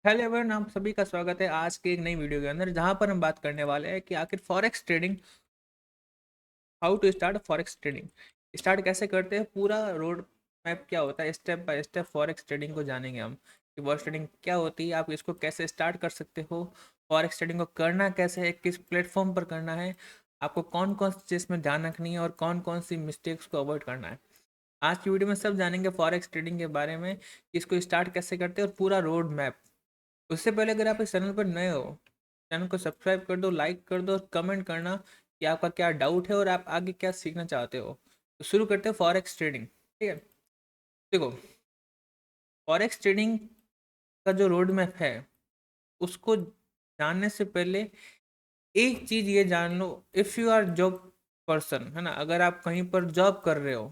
Hello everyone, आप सभी का स्वागत है आज के एक नई वीडियो के अंदर, जहां पर हम बात करने वाले हैं कि आखिर forex trading, how to start forex trading, start कैसे करते हैं, पूरा रोड मैप क्या होता है, step by step forex trading को जानेंगे हम कि फॉरेक्स ट्रेडिंग क्या होती है, आप इसको कैसे स्टार्ट कर सकते हो, फॉरेक्स ट्रेडिंग को करना कैसे है, किस प्लेटफॉर्म पर करना है, आपको कौन कौन सी चीज़ में ध्यान रखनी है और कौन कौन सी मिस्टेक्स को अवॉइड करना है। आज की वीडियो में सब जानेंगे फॉरेक्स ट्रेडिंग के बारे में कि इसको स्टार्ट कैसे करते हैं और पूरा रोड मैप। उससे पहले अगर आप इस चैनल पर नए हो, चैनल को सब्सक्राइब कर दो, लाइक कर दो और कमेंट करना कि आपका क्या डाउट है और आप आगे क्या सीखना चाहते हो। तो शुरू करते हैं फॉरेक्स ट्रेडिंग। ठीक है, देखो, फॉरेक्स ट्रेडिंग का जो रोड मैप है उसको जानने से पहले एक चीज़ ये जान लो, if you are job person, है ना, अगर आप कहीं पर जॉब कर रहे हो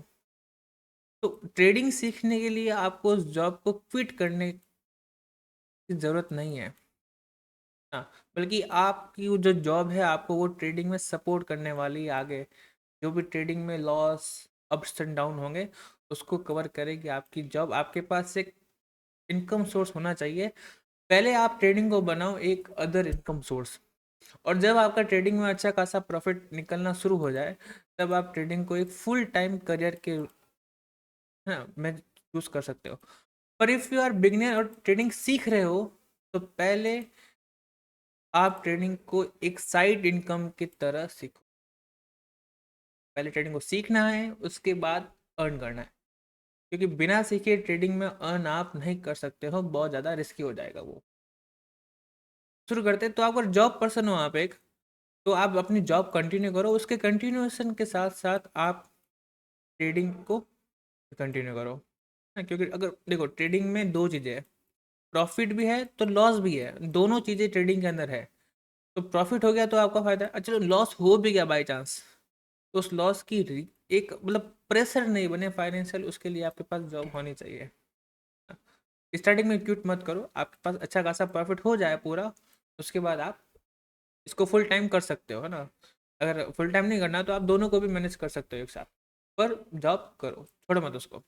तो ट्रेडिंग सीखने के लिए आपको उस जॉब को क्विट करने की ज़रूरत नहीं है। हाँ, बल्कि आपकी वो जो जॉब है आपको वो ट्रेडिंग में सपोर्ट करने वाली है। आगे जो भी ट्रेडिंग में लॉस, अप्स एंड डाउन होंगे, उसको कवर करेगी आपकी जॉब। आपके पास एक इनकम सोर्स होना चाहिए। पहले आप ट्रेडिंग को बनाओ एक अदर इनकम सोर्स, और जब आपका ट्रेडिंग में अच्छा खासा प्रॉफिट निकलना शुरू हो जाए तब आप ट्रेडिंग को एक फुल टाइम करियर के, हाँ, में चूज कर सकते हो। पर इफ़ यू आर बिगिनर और ट्रेडिंग सीख रहे हो तो पहले आप ट्रेडिंग को एक साइड इनकम की तरह सीखो। पहले ट्रेडिंग को सीखना है, उसके बाद अर्न करना है, क्योंकि बिना सीखे ट्रेडिंग में अर्न आप नहीं कर सकते हो, बहुत ज़्यादा रिस्की हो जाएगा वो। शुरू करते हैं। तो अगर जॉब पर्सन हो आप एक, तो आप अपनी जॉब कंटिन्यू करो, उसके कंटिन्यूएशन के साथ साथ आप ट्रेडिंग को कंटिन्यू करो। हाँ, क्योंकि अगर देखो ट्रेडिंग में दो चीज़ें हैं, प्रॉफिट भी है तो लॉस भी है, दोनों चीज़ें ट्रेडिंग के अंदर है। तो प्रॉफिट हो गया तो आपका फायदा है, अच्छा चलो लॉस हो भी गया बाई चांस, तो उस लॉस की एक मतलब प्रेशर नहीं बने फाइनेंशियल, उसके लिए आपके पास जॉब होनी चाहिए। स्टार्टिंग में क्यूट मत करो, आपके पास अच्छा खासा प्रॉफिट हो जाए पूरा, उसके बाद आप इसको फुल टाइम कर सकते हो, है ना। अगर फुल टाइम नहीं करना तो आप दोनों को भी मैनेज कर सकते हो एक साथ, पर जॉब करो, छोड़ो मत उसको।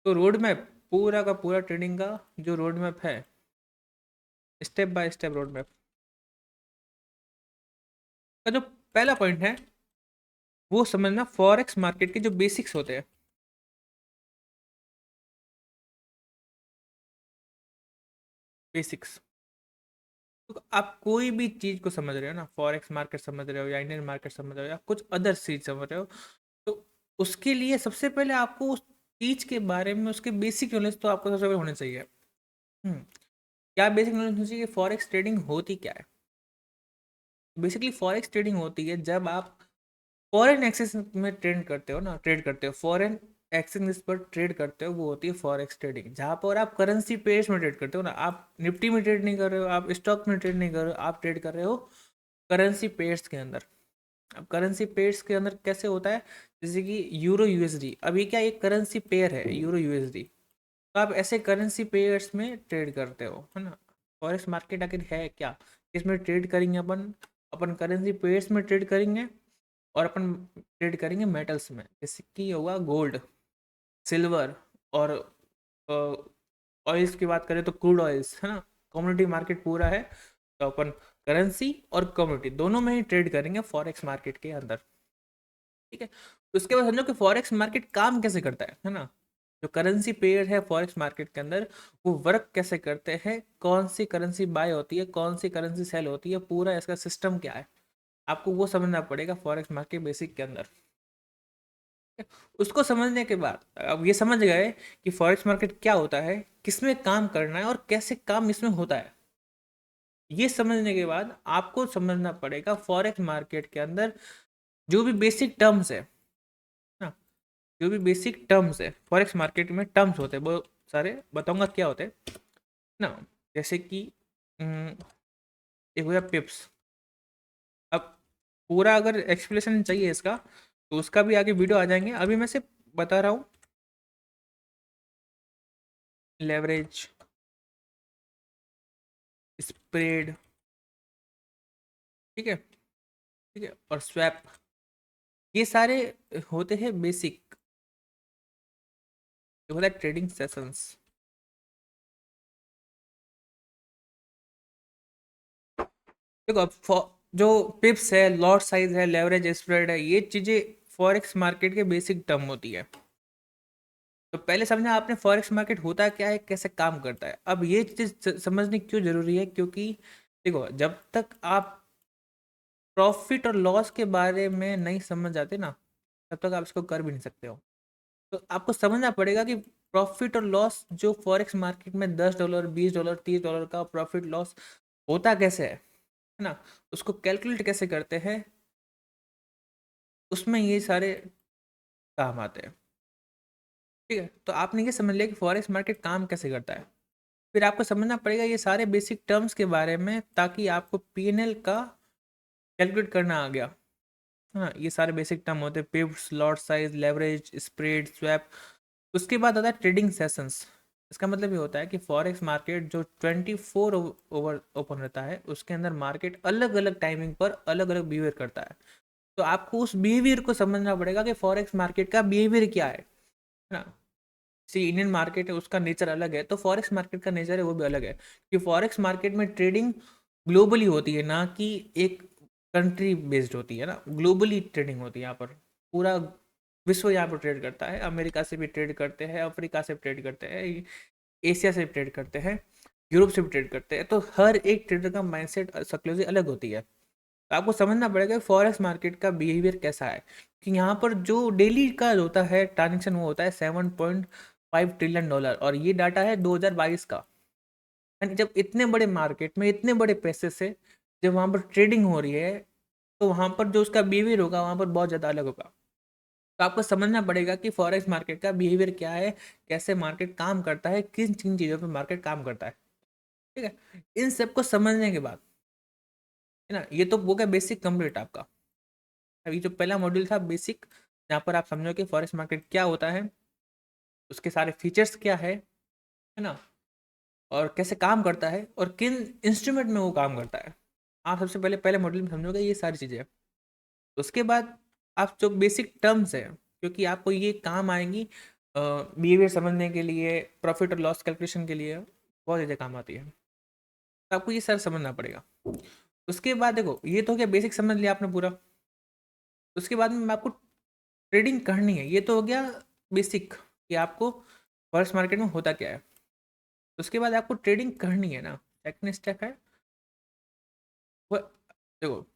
तो रोड मैप, पूरा का पूरा ट्रेडिंग का जो रोड मैप है, step by step road map का जो पहला पॉइंट है वो समझना, फॉरेक्स मार्केट के जो बेसिक्स होते हैं, बेसिक्स। तो आप कोई भी चीज को समझ रहे हो ना, फॉरेक्स मार्केट समझ रहे हो या इंडियन मार्केट समझ रहे हो या कुछ अदर चीज समझ रहे हो, तो उसके लिए सबसे पहले आपको उस चीज के बारे में उसके बेसिक नॉलेज तो आपको सबसे पहले होने चाहिए। हम्म, क्या बेसिक नॉलेज होनी चाहिए? फॉरेक्स ट्रेडिंग होती क्या है? बेसिकली फॉरेक्स ट्रेडिंग होती है जब आप फॉरेन एक्सेस में ट्रेड करते हो ना, ट्रेड करते हो फॉरेन एक्सचेंज पर ट्रेड करते हो, वो होती है फॉरेक्स ट्रेडिंग। जहाँ पर आप करेंसी पेयर्स में ट्रेड करते हो ना, आप निफ्टी में ट्रेड नहीं कर रहे हो, आप स्टॉक में ट्रेड नहीं कर रहे हो, आप ट्रेड कर रहे हो करेंसी पेयर्स के अंदर। अब करेंसी पेयर्स के अंदर कैसे होता है, जैसे कि यूरो यूएसडी, अभी क्या एक करेंसी पेयर है यूरो यूएसडी, तो आप ऐसे करेंसी पेयर्स में ट्रेड करते हो, है ना। फॉरेक्स मार्केट आखिर है क्या? इसमें ट्रेड करेंगे अपन, अपन करेंसी पेयर्स में ट्रेड करेंगे और अपन ट्रेड करेंगे मेटल्स में, जैसे कि होगा गोल्ड, सिल्वर, और ऑयल्स की बात करें तो क्रूड ऑयल्स, है ना। कम्युनिटी मार्केट पूरा है, तो अपन करेंसी और कम्युनिटी दोनों में ही ट्रेड करेंगे फॉरेक्स मार्केट के अंदर। ठीक है, तो उसके बाद समझो कि फॉरेक्स मार्केट काम कैसे करता है ना। जो करेंसी पेयर है फॉरेक्स मार्केट के अंदर, वो वर्क कैसे करते हैं, कौन सी करेंसी बाय होती है, कौन सी करेंसी सेल होती है, पूरा इसका सिस्टम क्या है, आपको वो समझना पड़ेगा फॉरेक्स मार्केट बेसिक के अंदर। उसको समझने के बाद अब ये समझ गए कि फॉरेक्स मार्केट क्या होता है, किसमें काम करना है और कैसे काम इसमें होता है। ये समझने के बाद आपको समझना पड़ेगा फॉरेक्स मार्केट के अंदर जो भी बेसिक टर्म्स है ना, जो भी बेसिक टर्म्स है फॉरेक्स मार्केट में, टर्म्स होते हैं बहुत सारे, बताऊंगा क्या होते हैं ना। जैसे कि हम्म, एक हो गया पिप्स। अब पूरा अगर एक्सप्लेनेशन चाहिए इसका तो उसका भी आगे वीडियो आ जाएंगे, अभी मैं सिर्फ बता रहा हूँ। लेवरेज, स्प्रेड, ठीक है, ठीक है, और स्वैप, ये सारे होते हैं बेसिक, ये होता है ट्रेडिंग सेशंस। देखो अब जो पिप्स है, लॉट साइज है, लेवरेज स्प्रेड है, ये चीजें फॉरेक्स मार्केट के बेसिक टर्म होती है। तो पहले समझा आपने फॉरेक्स मार्केट होता क्या है, कैसे काम करता है। अब ये चीज समझनी क्यों जरूरी है, क्योंकि देखो जब तक आप प्रॉफिट और लॉस के बारे में नहीं समझ आते ना, तब तक आप इसको कर भी नहीं सकते हो। तो आपको समझना पड़ेगा कि प्रॉफिट और लॉस जो फॉरेक्स मार्केट में $10, $20, $30 का प्रॉफिट लॉस होता कैसे है ना, उसको कैलकुलेट कैसे करते हैं, उसमें ये सारे काम आते हैं। ठीक है, तो आपने ये समझ लिया कि फॉरेक्स मार्केट काम कैसे करता है। फिर आपको समझना पड़ेगा ये सारे बेसिक टर्म्स के बारे में, ताकि आपको पीएनएल का कैलकुलेट करना आ गया। हाँ, ये सारे बेसिक टर्म होते हैं, pips, lot size, leverage, spread, swap. उसके बाद आता है ट्रेडिंग सेशंस। इसका मतलब ये होता है कि फॉरेक्स मार्केट जो 24 ओवर ओपन रहता है, उसके अंदर मार्केट अलग अलग टाइमिंग पर अलग अलग बिहेवियर करता है। तो आपको उस बिहेवियर को समझना पड़ेगा कि फॉरेक्स मार्केट का बिहेवियर क्या है ना। सी इंडियन मार्केट है, उसका नेचर अलग है, तो फॉरेक्स मार्केट का नेचर है वो भी अलग है। कि फॉरेक्स मार्केट में ट्रेडिंग ग्लोबली होती है, ना कि एक कंट्री बेस्ड होती है ना, ग्लोबली ट्रेडिंग होती है यहाँ पर। पूरा विश्व यहाँ पर ट्रेड करता है, अमेरिका से भी ट्रेड करते हैं, अफ्रीका से भी ट्रेड करते हैं, एशिया से भी ट्रेड करते हैं, यूरोप से भी ट्रेड करते हैं। तो हर एक ट्रेडर का माइंडसेट साइकोलॉजी अलग होती है। तो आपको समझना पड़ेगा फॉरेक्स मार्केट का बिहेवियर कैसा है। कि यहाँ पर जो डेली का जो होता है ट्रांजेक्शन, वो होता है $7.5 ट्रिलियन, और ये डाटा है 2022 का। यानी जब इतने बड़े मार्केट में इतने बड़े पैसे से जब वहाँ पर ट्रेडिंग हो रही है, तो वहाँ पर जो उसका बिहेवियर होगा वहाँ पर बहुत ज़्यादा अलग होगा। तो आपको समझना पड़ेगा कि फॉरेक्स मार्केट का बिहेवियर क्या है, कैसे मार्केट काम करता है, किन किन चीज़ों पर मार्केट काम करता है। ठीक है, इन सबको समझने के बाद, है ना, ये तो हो गया बेसिक कंप्लीट आपका। अभी जो पहला मॉड्यूल था बेसिक, जहाँ पर आप समझो कि फॉरेक्स मार्केट क्या होता है, उसके सारे फीचर्स क्या है ना, और कैसे काम करता है, और किन इंस्ट्रूमेंट में वो काम करता है। आप सबसे पहले पहले मॉड्यूल में समझोगे ये सारी चीज़ें। उसके बाद आप जो बेसिक टर्म्स है, क्योंकि आपको ये काम आएंगी बिहेवियर समझने के लिए, प्रॉफिट और लॉस कैलकुलेशन के लिए बहुत ज़्यादा काम आती है। तो आपको ये सारा समझना पड़ेगा। उसके बाद देखो, ये तो हो गया बेसिक, समझ लिया आपने पूरा। उसके बाद में आपको ट्रेडिंग करनी है, ये तो हो गया बेसिक कि आपको फॉरेक्स मार्केट में होता क्या है। उसके बाद आपको ट्रेडिंग करनी है ना, सेकंड स्टेप है वो, देखो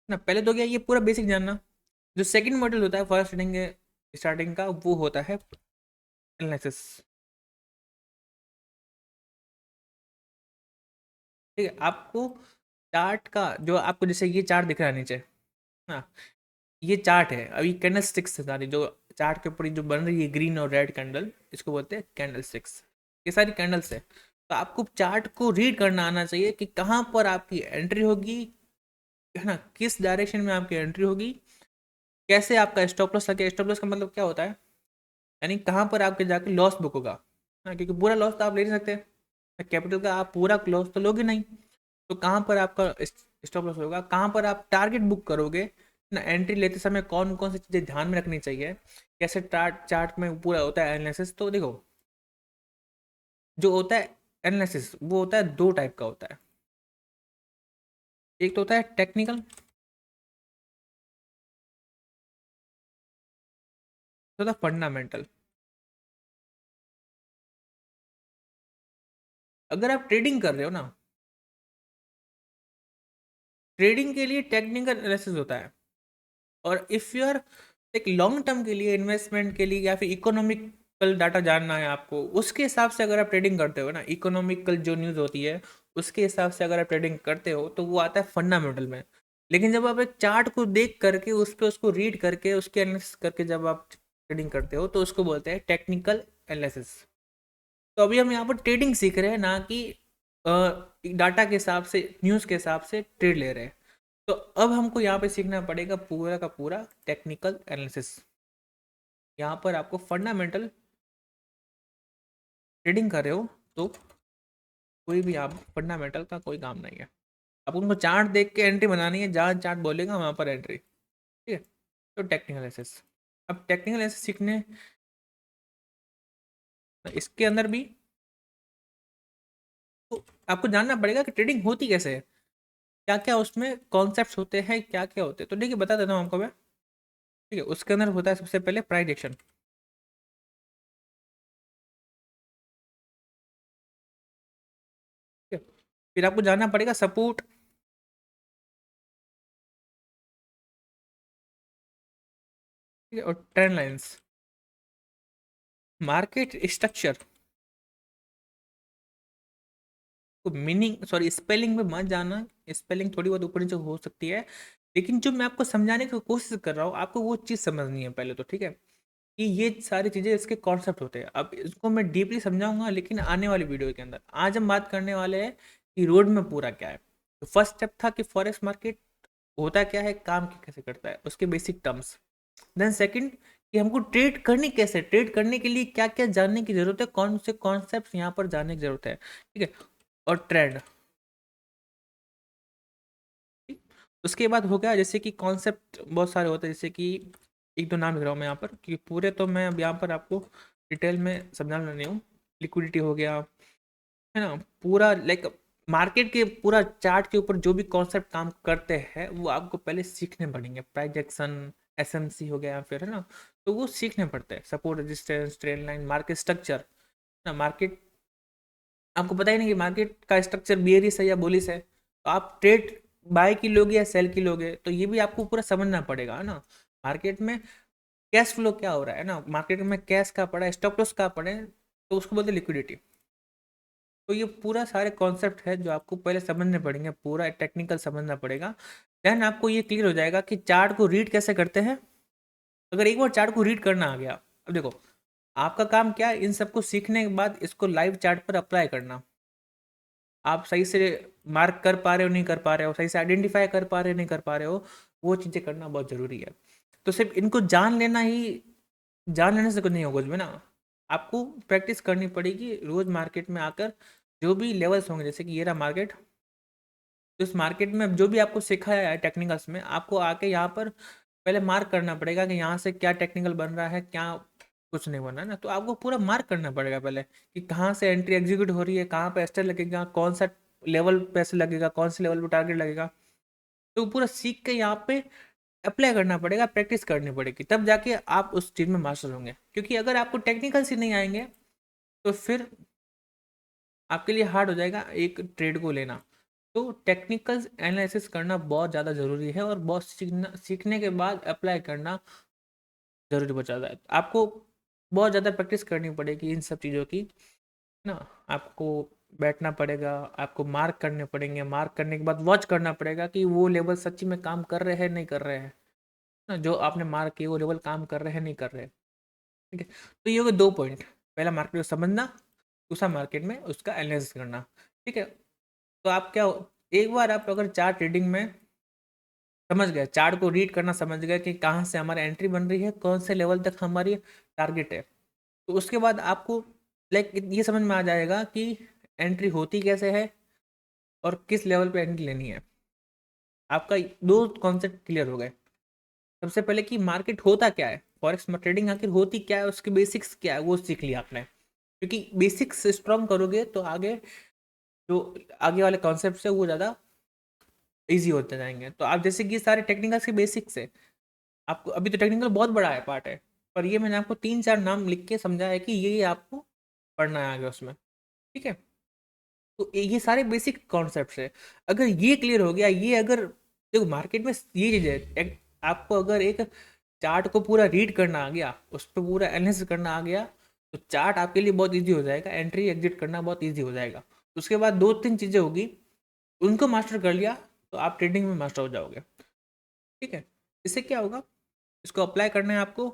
ना, पहले तो क्या ये पूरा बेसिक जानना। जो सेकंड मॉड्यूल होता है फॉरेक्स ट्रेडिंग के स्टार्टिंग का, वो होता है एनालिसिस। ठीक है, आपको चार्ट का जो आपको, जैसे ये चार्ट दिख रहा है नीचे, हाँ, ये चार्ट है। अभी कैंडल स्टिक्स से सारी जो चार्ट के ऊपर जो बन रही है ग्रीन और रेड कैंडल, इसको बोलते हैं कैंडल स्टिक्स। ये सारी कैंडल्स है। तो आपको चार्ट को रीड करना आना चाहिए कि कहाँ पर आपकी एंट्री होगी, है ना, किस डायरेक्शन में आपकी एंट्री होगी, कैसे आपका स्टॉप लॉस लगे। स्टॉप लॉस का मतलब क्या होता है, यानी कहाँ पर आपके जाके लॉस बुक होगा। हाँ, क्योंकि पूरा लॉस तो आप ले नहीं सकते, कैपिटल का आप पूरा लॉस तो लोगे नहीं। तो कहाँ पर आपका स्टॉप लॉस होगा, कहाँ पर आप टारगेट बुक करोगे ना, एंट्री लेते समय कौन कौन सी चीज़ें ध्यान में रखनी चाहिए, कैसे चार्ट चार्ट में पूरा होता है एनालिसिस। तो देखो, जो होता है एनालिसिस, वो होता है दो टाइप का होता है। एक तो होता है टेक्निकल, तो होता है फंडामेंटल। अगर आप ट्रेडिंग कर रहे हो ना, ट्रेडिंग के लिए टेक्निकल एनालिसिस होता है। और इफ़ यू आर एक लॉन्ग टर्म के लिए, इन्वेस्टमेंट के लिए, या फिर इकोनॉमिकल डाटा जानना है आपको, उसके हिसाब से अगर आप ट्रेडिंग करते हो ना, इकोनॉमिकल जो न्यूज़ होती है उसके हिसाब से अगर आप ट्रेडिंग करते हो, तो वो आता है फंडामेंटल में। लेकिन जब आप एक चार्ट को देख करके उस पर उसको रीड करके उसके एनालिसिस करके जब आप ट्रेडिंग करते हो, तो उसको बोलते हैं टेक्निकल एनालिसिस। तो अभी हम यहाँ पर ट्रेडिंग सीख रहे हैं, ना कि डाटा के हिसाब से, न्यूज़ के हिसाब से ट्रेड ले रहे हैं। तो अब हमको यहाँ पे सीखना पड़ेगा पूरा का पूरा टेक्निकल एनालिसिस। यहाँ पर आपको फंडामेंटल ट्रेडिंग कर रहे हो, तो कोई भी आप फंडामेंटल का कोई काम नहीं है। अब उनको चार्ट देख के एंट्री बनानी है, जहाँ चार्ट बोलेगा वहाँ पर एंट्री। ठीक है, तो टेक्निकल एनालिसिस। अब टेक्निकल एनालिसिस सीखने, इसके अंदर भी आपको जानना पड़ेगा कि ट्रेडिंग होती कैसे है, क्या क्या उसमें कॉन्सेप्ट्स होते हैं, क्या क्या होते हैं। तो देखिए बता देता हूँ आपको मैं। ठीक है, उसके अंदर होता है सबसे पहले प्राइस एक्शन। ठीक है, फिर आपको जानना पड़ेगा सपोर्ट। ठीक है, और ट्रेंड लाइंस, मार्केट स्ट्रक्चर। तो मीनिंग, सॉरी स्पेलिंग में मत जाना, स्पेलिंग थोड़ी बहुत ऊपर नीचे हो सकती है, लेकिन जो मैं आपको समझाने की कोशिश कर रहा हूँ आपको वो चीज़ समझनी है पहले तो। ठीक है, कि ये सारी चीज़ें इसके कॉन्सेप्ट होते हैं। अब इसको मैं डीपली समझाऊंगा लेकिन आने वाली वीडियो के अंदर। आज हम बात करने वाले हैं कि रोड में पूरा क्या है। तो फर्स्ट स्टेप था कि फॉरेक्स मार्केट होता क्या है, काम कैसे करता है, उसके बेसिक टर्म्स। देन सेकंड, कि हमको ट्रेड करनी कैसे, ट्रेड करने के लिए क्या क्या जानने की जरूरत है, कौन से कॉन्सेप्ट यहाँ पर जानने की जरूरत है। ठीक है, और ट्रेंड। उसके बाद हो गया जैसे कि कॉन्सेप्ट बहुत सारे होते हैं, जैसे कि एक दो नाम लिख रहा हूँ मैं यहाँ पर, कि पूरे तो मैं अब यहाँ पर आपको डिटेल में समझाना नहीं हूँ। लिक्विडिटी हो गया, है ना, पूरा लाइक मार्केट के पूरा चार्ट के ऊपर जो भी कॉन्सेप्ट काम करते हैं वो आपको पहले सीखने पड़ेंगे। प्राइस एक्शन, एसएमसी हो गया फिर, है ना, तो वो सीखने पड़ते हैं। Support, resistance, trend line, market structure ना। मार्केट आपको पता ही नहीं कि मार्केट का स्ट्रक्चर बियरिश है या बुलिश है, तो आप ट्रेड बाय की लोगे या सेल की लोगे, तो ये भी आपको पूरा समझना पड़ेगा, है ना। मार्केट में कैश फ्लो क्या हो रहा है ना, मार्केट में कैश का पड़ा है, स्टॉप लॉस का पड़े, तो उसको बोलते हैं लिक्विडिटी। तो ये पूरा सारे कॉन्सेप्ट है जो आपको पहले समझने पड़ेंगे, पूरा टेक्निकल समझना पड़ेगा। देन आपको ये क्लियर हो जाएगा कि चार्ट को रीड कैसे करते हैं। अगर एक बार चार्ट को रीड करना आ गया, अब देखो आपका काम क्या है, इन सबको सीखने के बाद इसको लाइव चार्ट पर अप्लाई करना। आप सही से मार्क कर पा रहे हो नहीं कर पा रहे हो, सही से आइडेंटिफाई कर पा रहे हो नहीं कर पा रहे हो, वो चीज़ें करना बहुत ज़रूरी है। तो सिर्फ इनको जान लेना ही, जान लेने से कुछ नहीं होगा उसमें ना, आपको प्रैक्टिस करनी पड़ेगी रोज़ मार्केट में आकर। जो भी लेवल्स होंगे, जैसे कि ये रहा मार्केट, तो इस मार्केट में जो भी आपको सिखाया है टेक्निकल्स में, आपको आके यहाँ पर पहले मार्क करना पड़ेगा कि यहाँ से क्या टेक्निकल बन रहा है, क्या कुछ नहीं बन रहा है ना। तो आपको पूरा मार्क करना पड़ेगा पहले कि कहाँ से एंट्री एग्जीक्यूट हो रही है, कहाँ पे एस्टर लगेगा, कौन सा लेवल पे ऐसे लगेगा, कौन से लेवल पे टारगेट लगेगा। तो पूरा सीख के यहाँ पे अप्लाई करना पड़ेगा, प्रैक्टिस करनी पड़ेगी, तब जाके आप उस चीज़ में मास्टर होंगे। क्योंकि अगर आपको टेक्निकल्स ही नहीं आएंगे तो फिर आपके लिए हार्ड हो जाएगा एक ट्रेड को लेना। तो टेक्निकल एनालिसिस करना बहुत ज़्यादा ज़रूरी है, और बहुत सीखना, सीखने के बाद अप्लाई करना ज़रूरी हो जाता है। आपको बहुत ज़्यादा प्रैक्टिस करनी पड़ेगी इन सब चीज़ों की, है ना। आपको बैठना पड़ेगा, आपको मार्क करने पड़ेंगे, मार्क करने के बाद वॉच करना पड़ेगा कि वो लेवल सच्ची में काम कर रहे हैं नहीं कर रहे हैं ना, जो आपने मार्क किए वो लेवल काम कर रहे हैं नहीं कर रहे हैं। ठीक है, तो ये हो गए दो पॉइंट। पहला मार्केट को समझना, दूसरा मार्केट में उसका एनालिसिस करना। ठीक है, तो आप क्या, एक बार आप अगर चार्ट रीडिंग में समझ गए, चार्ट को रीड करना समझ गए कि कहाँ से हमारी एंट्री बन रही है, कौन से लेवल तक हमारी टारगेट है, तो उसके बाद आपको लाइक ये समझ में आ जाएगा कि एंट्री होती कैसे है और किस लेवल पे एंट्री लेनी है। आपका दो कॉन्सेप्ट क्लियर हो गए। सबसे पहले कि मार्केट होता क्या है, फॉरेक्स में ट्रेडिंग आखिर होती क्या है, उसके बेसिक्स क्या है वो सीख लिया आपने। क्योंकि बेसिक्स स्ट्रॉन्ग करोगे तो आगे जो आगे वाले कॉन्सेप्ट है वो ज़्यादा इजी होते जाएंगे। तो आप जैसे कि ये सारे टेक्निकल्स के बेसिक्स है, आपको अभी तो टेक्निकल बहुत बड़ा है पार्ट है, पर ये मैंने आपको तीन चार नाम लिख के समझा है कि ये आपको पढ़ना है आगे उसमें। ठीक है, तो ये सारे बेसिक कॉन्सेप्ट्स है। अगर ये क्लियर हो गया, ये अगर देखो मार्केट में ये चीज़ है, आपको अगर एक चार्ट को पूरा रीड करना आ गया, उस पर पूरा एनालिसिस करना आ गया, तो चार्ट आपके लिए बहुत इजी हो जाएगा, एंट्री एग्जिट करना बहुत इजी हो जाएगा। उसके बाद दो तीन चीज़ें होगी, उनको मास्टर कर लिया तो आप ट्रेडिंग में मास्टर हो जाओगे। ठीक है, इससे क्या होगा, इसको अप्लाई करना है आपको।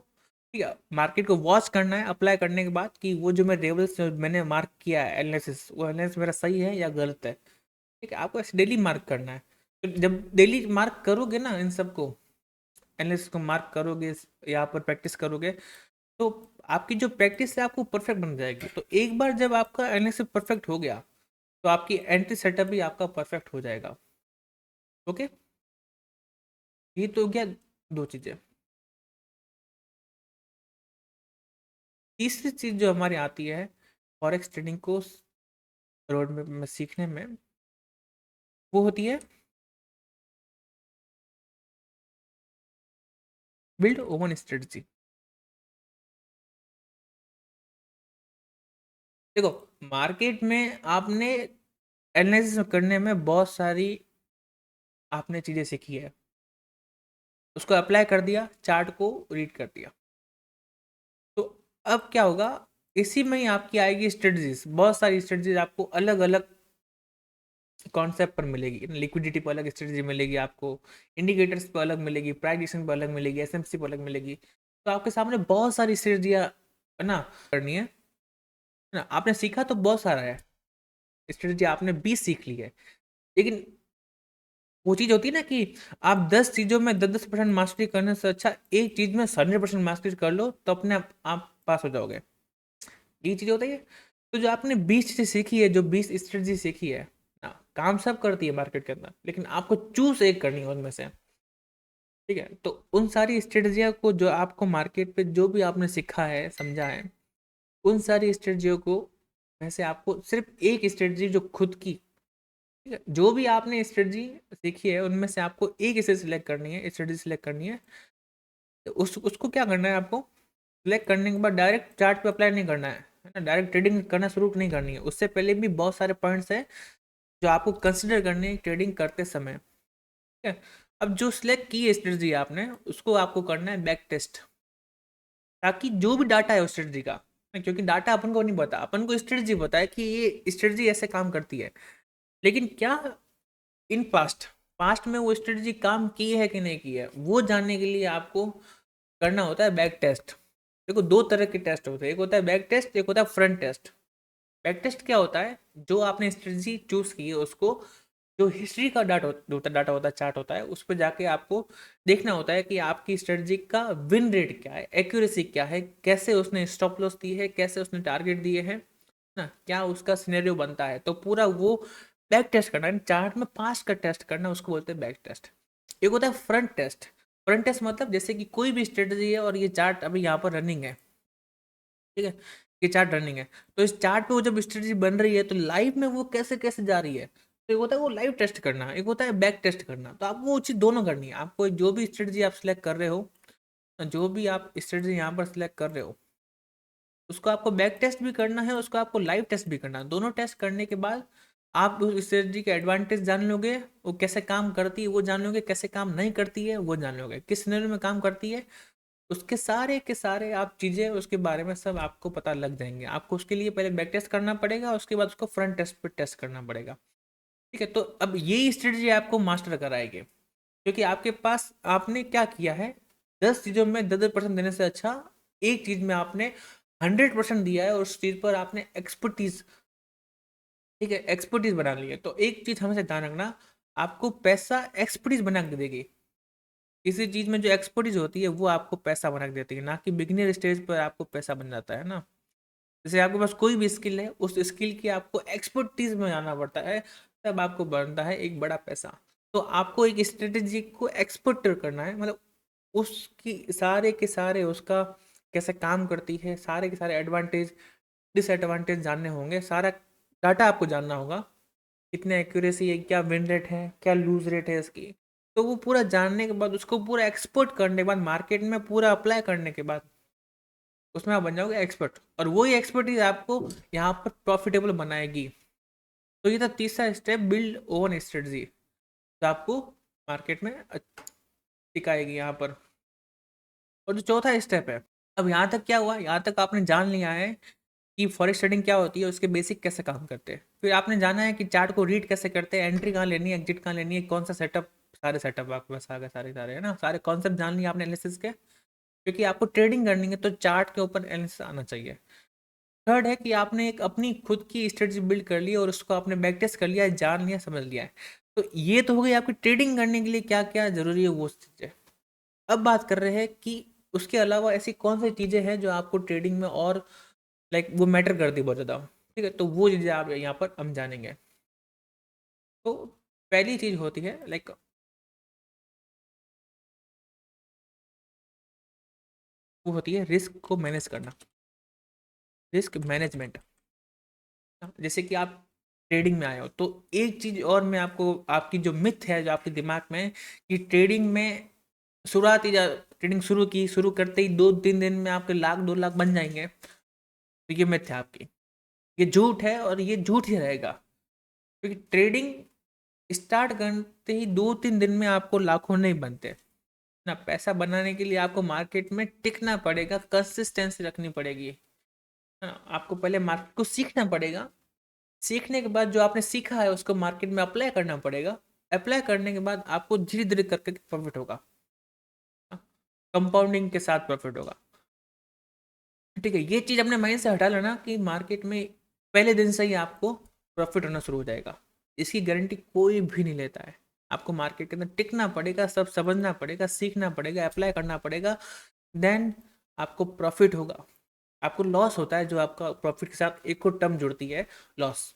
ठीक है, मार्केट को वॉच करना है अप्लाई करने के बाद कि वो जो मैं लेवल्स मैंने मार्क किया है एनालिसिस, वो एनालिसिस मेरा सही है या गलत है। ठीक है, आपको ऐसे डेली मार्क करना है। तो जब डेली मार्क करोगे ना इन सबको, एनालिसिस को मार्क करोगे, यहाँ पर प्रैक्टिस करोगे, तो आपकी जो प्रैक्टिस है आपको परफेक्ट बन जाएगी। तो एक बार जब आपका एनालिसिस परफेक्ट हो गया तो आपकी एंट्री सेटअप भी आपका परफेक्ट हो जाएगा। ओके, ये तो हो गया दो चीज़ें। तीसरी चीज़ जो हमारी आती है फॉरेक्स ट्रेडिंग को रोड मैप में सीखने में, वो होती है बिल्ड ओवन स्ट्रेटजी। देखो, मार्केट में आपने एनालिसिस करने में बहुत सारी आपने चीज़ें सीखी है, उसको अप्लाई कर दिया, चार्ट को रीड कर दिया, तो अब क्या होगा, इसी में ही आपकी आएगी स्ट्रेटजीज, बहुत सारी स्ट्रेटजीज आपको अलग अलग कॉन्सेप्ट पर मिलेगी। लिक्विडिटी पर अलग स्ट्रेटजी मिलेगी आपको, इंडिकेटर्स पर अलग मिलेगी, प्राइस डिक्शन पर अलग मिलेगी, एसएमसी पर अलग मिलेगी। तो आपके सामने बहुत सारी स्ट्रेटजियाँ है ना करनी है ना। आपने सीखा तो बहुत सारा है, स्ट्रेटजी आपने 20 सीख ली है, लेकिन वो चीज़ होती है ना कि आप 10 चीज़ों में 10-10% मास्टरी करने से अच्छा एक चीज़ में 100% मास्टरी कर लो, तो अपने आप पास हो जाओगे। ये चीज़ होती है। तो जो आपने 20 चीज़ें सीखी है, जो 20 स्ट्रेटजी सीखी है ना, काम सब करती है मार्केट के अंदर, लेकिन आपको चूज एक करनी है उनमें से। ठीक है, तो उन सारी स्ट्रेटजियों को जो आपको मार्केट पे जो भी आपने सीखा है, समझा है, उन सारी स्ट्रेटजियों को में से आपको सिर्फ एक स्ट्रेटजी जो खुद की, ठीक है, जो भी आपने स्ट्रेटजी सीखी है उनमें से आपको एक इसे सिलेक्ट करनी है, स्ट्रेटजी सिलेक्ट करनी है। तो उसको क्या करना है आपको, सिलेक्ट करने के बाद डायरेक्ट चार्ट पे अप्लाई नहीं करना है ना, डायरेक्ट ट्रेडिंग करना शुरू नहीं करनी है, उससे पहले भी बहुत सारे पॉइंट्स हैं जो आपको कंसिडर करने हैं ट्रेडिंग करते समय। ठीक है, अब जो सिलेक्ट की है स्ट्रेटजी आपने, उसको आपको करना है बैक टेस्ट, ताकि जो भी डाटा है उस स्ट्रेटजी का, क्योंकि डाटा अपन को नहीं पता, अपन को स्ट्रेटजी पता है कि ये स्ट्रेटजी ऐसे काम करती है, लेकिन क्या इन पास्ट पास्ट में वो स्ट्रेटजी काम की है कि नहीं की है, वो जानने के लिए आपको करना होता है बैक टेस्ट। देखो, दो तरह के टेस्ट होते हैं, एक होता है बैक टेस्ट, एक होता है फ्रंट टेस्ट। बैक टेस्ट क्या होता है, जो आपने स्ट्रेटजी चूज की है उसको, जो हिस्ट्री का डाटा होता है, चार्ट होता है, उस पर जाके आपको देखना होता है कि आपकी स्ट्रेटजी का विन रेट क्या है, एक्यूरेसी क्या है, कैसे उसने स्टॉप लॉस दी है, कैसे उसने टारगेट दिए हैं ना, क्या उसका सिनेरियो बनता है, तो पूरा वो बैक टेस्ट करना है। चार्ट में पास्ट का टेस्ट करना, उसको बोलते हैं बैक टेस्ट। एक होता है फ्रंट टेस्ट। फ्रंट टेस्ट मतलब जैसे कि कोई भी स्ट्रेटजी है और ये चार्ट अभी यहाँ पर रनिंग है, ठीक है, ये चार्ट रनिंग है, तो इस चार्ट पे वो जब स्ट्रेटजी बन रही है तो लाइव में वो कैसे कैसे जा रही है, तो एक होता है वो लाइव टेस्ट करना, एक होता है बैक टेस्ट करना। तो आपको वो चीज़ दोनों करनी है, आपको जो भी स्ट्रेटजी आप सिलेक्ट कर रहे हो, जो भी आप स्ट्रेटजी यहाँ पर सिलेक्ट कर रहे हो, उसको आपको बैक टेस्ट भी करना है, उसको आपको लाइव टेस्ट भी करना है। दोनों टेस्ट करने के बाद आप उस स्ट्रेटजी के एडवांटेज जान लोगे, वो कैसे काम करती है वो जान लोगे, कैसे काम नहीं करती है वो जान लोगे, किस सिनेरियो में काम करती है, उसके सारे के सारे आप चीज़ें उसके बारे में सब आपको पता लग जाएंगे। आपको उसके लिए पहले बैक टेस्ट करना पड़ेगा, उसके बाद उसको फ्रंट टेस्ट पे टेस्ट करना पड़ेगा। ठीक है, तो अब यही स्ट्रेटजी आपको मास्टर कराएगी, क्योंकि आपके पास आपने क्या किया है, 10 चीज़ों में 10% देने से अच्छा एक चीज़ में आपने 100% दिया है, और उस चीज़ पर आपने एक्सपर्टीज, ठीक है, एक्सपर्टीज बना ली है। तो एक चीज़ हमेशा ध्यान रखना, आपको पैसा एक्सपर्टीज बना के देगी। किसी चीज़ में जो एक्सपर्टीज होती है वो आपको पैसा बना के देती है, ना कि बिगिनर स्टेज पर आपको पैसा बन जाता है ना। जैसे आपके पास कोई भी स्किल है, उस स्किल की आपको एक्सपर्टीज में जाना पड़ता है, तब आपको बनता है एक बड़ा पैसा। तो आपको एक स्ट्रेटेजी को एक्सपर्ट करना है, मतलब उसकी सारे के सारे उसका कैसे काम करती है, सारे के सारे एडवांटेज डिसएडवांटेज जानने होंगे, सारा डाटा आपको जानना होगा, कितने एक्यूरेसी है, क्या विन रेट है, क्या लूज रेट है इसकी। तो वो पूरा जानने के बाद, उसको पूरा एक्सपोर्ट करने के बाद, मार्केट में पूरा अप्लाई करने के बाद, उसमें आप बन जाओगे एक्सपर्ट, और वही एक्सपर्टीज आपको यहाँ पर प्रॉफिटेबल बनाएगी। तो ये था तीसरा स्टेप, बिल्ड ओन स्ट्रेटजी, जो आपको मार्केट में सिखाएगी यहाँ पर। और जो चौथा स्टेप है, अब यहाँ तक क्या हुआ, यहाँ तक आपने जान लिया है कि फॉरेक्स ट्रेडिंग क्या होती है, उसके बेसिक कैसे काम करते हैं, फिर आपने जाना है कि चार्ट को रीड कैसे करते हैं, एंट्री कहाँ लेनी है, एग्जिट कहाँ लेनी है, कौन सा सेटअप, सारे सेटअप आपके पास आ गए, सारे सारे है ना, सारे कॉन्सेप्ट जान लिया आपने एनालिसिस के, क्योंकि आपको ट्रेडिंग करनी है तो चार्ट के ऊपर एनालिसिस आना चाहिए। थर्ड है कि आपने एक अपनी खुद की स्ट्रेटजी बिल्ड कर ली और उसको आपने बैक टेस्ट कर लिया है, जान लिया, समझ लिया है। तो ये तो हो गई आपकी ट्रेडिंग करने के लिए क्या क्या जरूरी है वो चीज़ें। अब बात कर रहे हैं कि उसके अलावा ऐसी कौन सी चीज़ें हैं जो आपको ट्रेडिंग में और लाइक वो मैटर करती है बहुत ज़्यादा। ठीक है, तो वो चीज़ें आप यहाँ पर हम जानेंगे। तो पहली चीज़ होती है लाइक, वो होती है रिस्क को मैनेज करना, रिस्क मैनेजमेंट। जैसे कि आप ट्रेडिंग में आए हो। तो एक चीज़ और मैं आपको, आपकी जो मिथ है जो आपके दिमाग में है कि ट्रेडिंग में शुरुआती ट्रेडिंग शुरू करते ही 2-3 दिन में आपके लाख 2 लाख बन जाएंगे, तो ये मिथ है आपकी, ये झूठ है और ये झूठ ही रहेगा। क्योंकि ट्रेडिंग स्टार्ट करते ही 2-3 दिन में आपको लाखों नहीं बनते ना। पैसा बनाने के लिए आपको मार्केट में टिकना पड़ेगा, कंसिस्टेंसी रखनी पड़ेगी, है ना। आपको पहले मार्केट को सीखना पड़ेगा, सीखने के बाद जो आपने सीखा है उसको मार्केट में अप्लाई करना पड़ेगा, अप्लाई करने के बाद आपको धीरे धीरे करके प्रॉफिट होगा, कंपाउंडिंग के साथ प्रॉफिट होगा। ठीक है, ये चीज़ अपने माइंड से हटा लेना कि मार्केट में पहले दिन से ही आपको प्रॉफिट होना शुरू हो जाएगा। इसकी गारंटी कोई भी नहीं लेता है। आपको मार्केट के अंदर टिकना पड़ेगा, सब समझना पड़ेगा, सीखना पड़ेगा, अप्लाई करना पड़ेगा, देन आपको प्रॉफिट होगा। आपको लॉस होता है जो आपका प्रॉफिट के साथ एक और टर्म जुड़ती है, लॉस।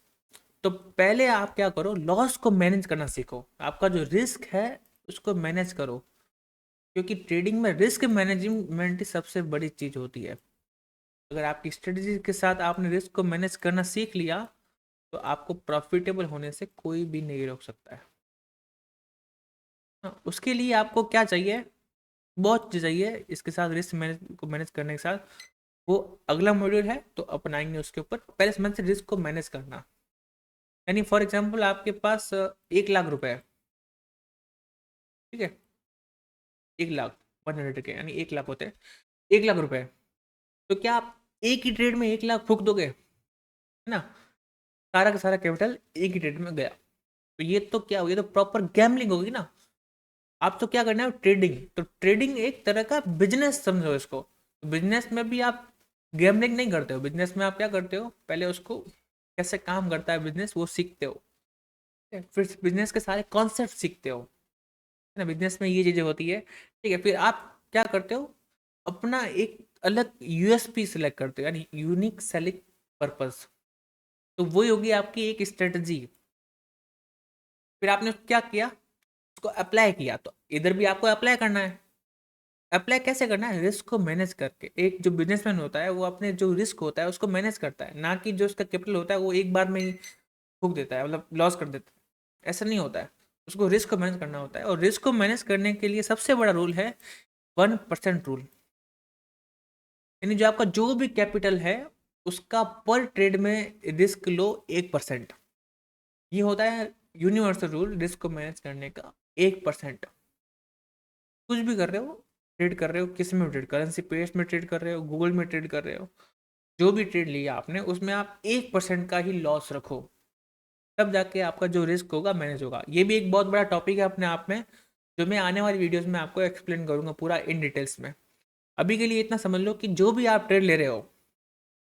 तो पहले आप क्या करो, लॉस को मैनेज करना सीखो, आपका जो रिस्क है उसको मैनेज करो, क्योंकि ट्रेडिंग में रिस्क मैनेजमेंट ही सबसे बड़ी चीज़ होती है। अगर आपकी स्ट्रेटजी के साथ आपने रिस्क को मैनेज करना सीख लिया तो आपको प्रॉफिटेबल होने से कोई भी नहीं रोक सकता है। हाँ, उसके लिए आपको क्या चाहिए, बहुत चीज़ चाहिए इसके साथ, रिस्क मैनेज को मैनेज करने के साथ। वो अगला मॉड्यूल है तो अपनाएंगे उसके ऊपर। पहले समझ से रिस्क को मैनेज करना, यानी फॉर एग्जांपल आपके पास 1 लाख रुपए है, ठीक है, 1 लाख, 100 के यानी 1 लाख होते हैं, 1 लाख रुपए। तो क्या आप एक ही ट्रेड में 1 लाख फूक दोगे, है ना। सारा का सारा कैपिटल एक ही ट्रेड में गया, तो ये तो क्या हो, ये तो प्रॉपर गैम्बलिंग होगी ना। आप तो क्या करना है, ट्रेडिंग, तो ट्रेडिंग एक तरह का बिजनेस समझो इसको। बिजनेस में भी आप गैम्बलिंग नहीं करते हो, बिजनेस में आप क्या करते हो, पहले उसको कैसे काम करता है बिजनेस वो सीखते हो, ठीक है? फिर बिजनेस के सारे कॉन्सेप्ट सीखते हो, है ना। बिजनेस में ये चीज़ें होती है, ठीक है। फिर आप क्या करते हो, अपना एक अलग यूएसपी सिलेक्ट करते हो, यानी यूनिक सेलिंग पर्पस। तो वही होगी आपकी एक स्ट्रेटजी। फिर आपने क्या किया, उसको अप्लाई किया, तो इधर भी आपको अप्लाई करना है। अप्लाई कैसे करना है, रिस्क को मैनेज करके। एक जो बिजनेसमैन होता है वो अपने जो रिस्क होता है उसको मैनेज करता है, ना कि जो उसका कैपिटल होता है वो एक बार में ही फूक देता है, मतलब लॉस कर देता है। ऐसा नहीं होता है, उसको रिस्क को मैनेज करना होता है। और रिस्क को मैनेज करने के लिए सबसे बड़ा रूल है 1% रूल, यानी जो आपका जो भी कैपिटल है उसका पर ट्रेड में रिस्क लो 1%। ये होता है यूनिवर्सल रूल रिस्क को मैनेज करने का, 1%। कुछ भी कर रहे हो, ट्रेड कर रहे हो, किस में ट्रेड, करेंसी पेयर्स में ट्रेड कर रहे हो, गूगल में ट्रेड कर रहे हो, जो भी ट्रेड लिया आपने उसमें आप 1% का ही लॉस रखो, तब जाके आपका जो रिस्क होगा मैनेज होगा। ये भी एक बहुत बड़ा टॉपिक है अपने आप में, जो मैं आने वाली वीडियोस में आपको एक्सप्लेन करूंगा पूरा इन डिटेल्स में। अभी के लिए इतना समझ लो कि जो भी आप ट्रेड ले रहे हो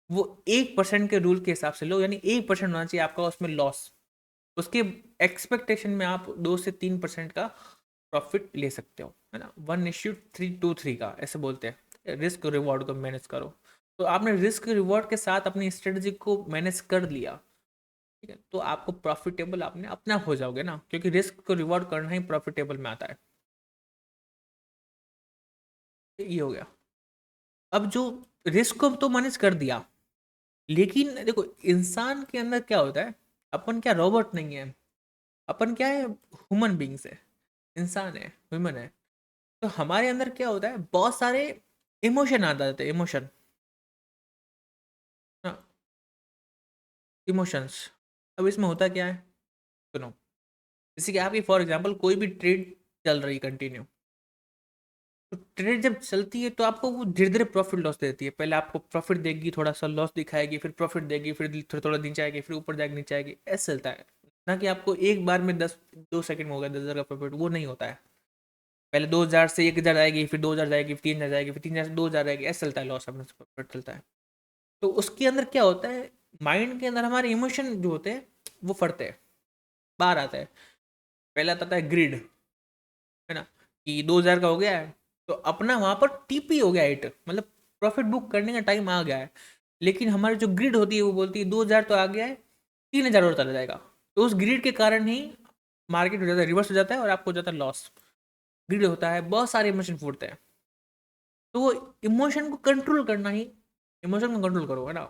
वो 1% के रूल के हिसाब से लो, यानी 1% होना चाहिए आपका उसमें लॉस। उसके एक्सपेक्टेशन में आप 2 से 3% का प्रॉफिट ले सकते हो, है ना। 1:3 का ऐसे बोलते हैं, रिस्क रिवॉर्ड को मैनेज करो। तो आपने रिस्क रिवॉर्ड के साथ अपनी स्ट्रेटजी को मैनेज कर लिया, ठीक है, तो आपको प्रॉफिटेबल आपने अपना हो जाओगे ना, क्योंकि रिस्क को रिवॉर्ड करना ही प्रॉफिटेबल में आता है। ये हो गया। अब जो रिस्क को तो मैनेज कर दिया, लेकिन देखो इंसान के अंदर क्या होता है, अपन क्या रोबोट नहीं है, अपन क्या है, ह्यूमन बींग्स है, इंसान है, ह्यूमन है। तो हमारे अंदर क्या होता है, बहुत सारे इमोशन आ जाते हैं, इमोशन, इमोशंस। अब इसमें होता क्या है, सुनो। जैसे कि आपकी फॉर एग्जांपल कोई भी ट्रेड चल रही कंटिन्यू, तो ट्रेड जब चलती है तो आपको वो धीरे धीरे प्रॉफिट लॉस देती है। पहले आपको प्रॉफिट देगी, थोड़ा सा लॉस दिखाएगी, फिर प्रॉफिट देगी, फिर थोड़ा थोड़ा नीचे आएगी, फिर ऊपर जाएगी, नीचे आएगी, ऐसे चलता है। ना कि आपको एक बार में 2 सेकंड में हो गया 10,000 का प्रॉफिट, वो नहीं होता है। पहले 2,000 से 1,000 आएगी, फिर 2,000 जाएगी, फिर 3,000 जाएगी, फिर 3,000 से 2,000 आएगी, ऐसे चलता है, लॉस अपने प्रॉफिट चलता है। तो उसके अंदर क्या होता है, माइंड के अंदर हमारे इमोशन जो होते हैं वो फटते हैं, बाहर आता है। पहला आता है ग्रिड, है ना, कि 2,000 का हो गया है तो अपना वहां पर टीपी हो गया, इट मतलब प्रॉफिट बुक करने का टाइम आ गया है। लेकिन हमारी जो ग्रिड होती है वो बोलती है 2,000 तो आ गया है, 3,000 और चला जाएगा। तो उस ग्रिड के कारण ही मार्केट हो जाता है, रिवर्स हो जाता है और आपको हो जाता है लॉस। ग्रिड होता है, बहुत सारे इमोशन फूटते हैं। तो वो इमोशन को कंट्रोल करना ही, इमोशन को कंट्रोल करो, है ना।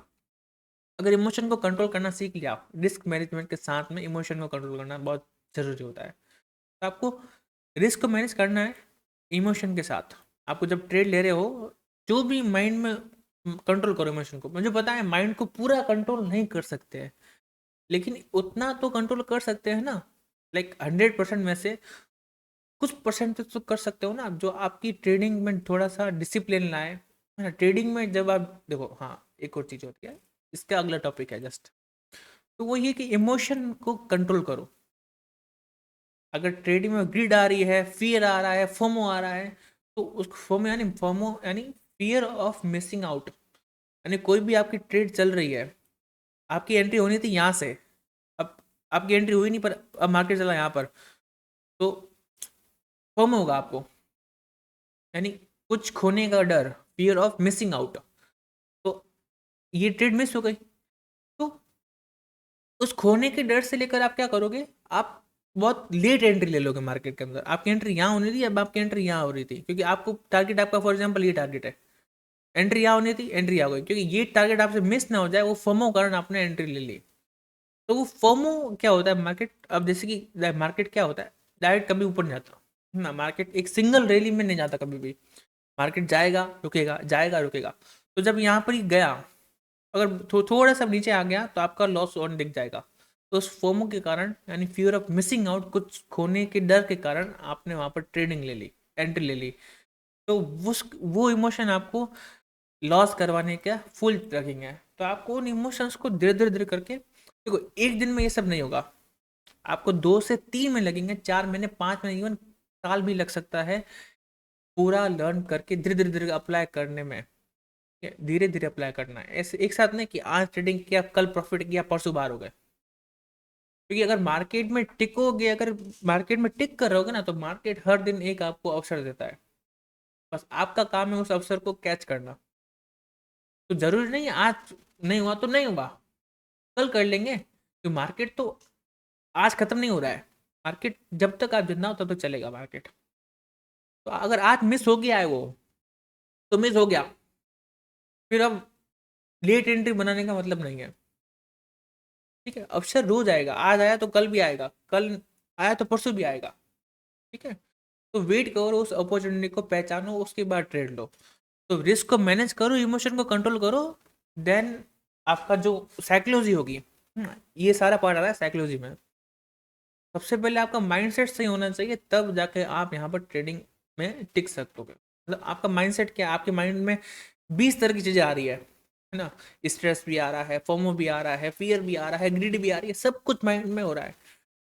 अगर इमोशन को कंट्रोल करना सीख लिया, रिस्क मैनेजमेंट के साथ में इमोशन को कंट्रोल करना बहुत ज़रूरी होता है। तो आपको रिस्क को मैनेज करना है इमोशन के साथ। आपको जब ट्रेड ले रहे हो, जो भी माइंड में कंट्रोल करो इमोशन को। मुझे पता है माइंड को पूरा कंट्रोल नहीं कर सकते हैं, लेकिन उतना तो कंट्रोल कर सकते हैं ना। लाइक 100% में से कुछ परसेंटेज तो कर सकते हो ना, जो आपकी ट्रेडिंग में थोड़ा सा डिसिप्लिन लाए, है ना। ट्रेडिंग में जब आप देखो, हाँ, एक और चीज़ होती है, इसका अगला टॉपिक है जस्ट, तो वो ये कि इमोशन को कंट्रोल करो। अगर ट्रेडिंग में ग्रिड आ रही है, फियर आ रहा है, फोमो आ रहा है, तो उस फोमो यानी फियर ऑफ मिसिंग आउट, यानी कोई भी आपकी ट्रेड चल रही है, आपकी एंट्री होनी थी यहाँ से, अब आपकी एंट्री हुई नहीं, पर अब मार्केट चला यहाँ पर, तो फोमो होगा आपको, यानी कुछ खोने का डर, फियर ऑफ मिसिंग आउट। तो ये ट्रेड मिस हो गई, तो उस खोने के डर से लेकर आप क्या करोगे, आप बहुत लेट एंट्री ले लोगे मार्केट के अंदर। आपकी एंट्री यहाँ होनी थी, अब आपकी एंट्री यहाँ हो रही थी, क्योंकि आपको टारगेट, आपका फॉर एग्जांपल ये टारगेट है, एंट्री यहाँ होनी थी, एंट्री आ गई, क्योंकि ये टारगेट आपसे मिस ना हो जाए, वो फोमो कारण आपने एंट्री ले ली। तो वो फोमो क्या होता है मार्केट, अब जैसे कि मार्केट क्या होता है, डायरेक्ट कभी ऊपर नहीं जाता ना, मार्केट एक सिंगल रैली में नहीं जाता कभी भी। मार्केट जाएगा रुकेगा, जाएगा रुकेगा। तो जब यहाँ पर ही गया, अगर थोड़ा सा नीचे आ गया, तो आपका लॉस ऑन दिख जाएगा। तो उस फोमो के कारण, यानी फियर ऑफ मिसिंग आउट, कुछ खोने के डर के कारण आपने वहाँ पर ट्रेडिंग ले ली, एंट्री ले ली। तो वो इमोशन आपको लॉस करवाने का फुल रखेंगे। तो आपको उन इमोशंस को धीरे धीरे धीरे करके, देखो एक दिन में ये सब नहीं होगा, आपको 2 से 3 महीने लगेंगे, 4 महीने, 5 महीने, इवन साल भी लग सकता है, पूरा लर्न करके धीरे धीरे धीरे अप्लाई करने में। धीरे धीरे अप्लाई करना है, ऐसे एक साथ नहीं कि आज ट्रेडिंग किया, कल प्रॉफिट किया, परसों बाहर हो गए। क्योंकि अगर मार्केट में टिकोगे, अगर मार्केट में टिक कर रहोगे ना, तो मार्केट हर दिन एक आपको अवसर देता है, बस आपका काम है उस अवसर को कैच करना। तो जरूरी नहीं है आज नहीं हुआ तो नहीं हुआ, कल कर लेंगे, तो मार्केट तो आज खत्म नहीं हो रहा है। मार्केट जब तक आप जिंदा हो तब तक चलेगा मार्केट। तो अगर आज मिस हो गया है वो, तो मिस हो गया, फिर अब लेट एंट्री बनाने का मतलब नहीं है। ठीक है, अवसर रोज आएगा, आज आया तो कल भी आएगा, कल आया तो परसों भी आएगा। ठीक है, तो वेट करो, उस अपॉर्चुनिटी को पहचानो, उसके बाद ट्रेड लो। तो रिस्क को मैनेज करो, इमोशन को कंट्रोल करो, देन आपका जो साइकोलॉजी होगी, ये सारा पार्ट आ रहा है साइकोलॉजी में। सबसे पहले आपका माइंडसेट सही होना चाहिए, तब जाके आप यहाँ पर ट्रेडिंग में टिक सकते हो। मतलब आपका माइंडसेट क्या है, आपके माइंड में 20 तरह की चीज़ें आ रही है ना। स्ट्रेस भी आ रहा है, फोमो भी आ रहा है, फियर भी आ रहा है, ग्रीड भी आ रही है, सब कुछ माइंड में हो रहा है।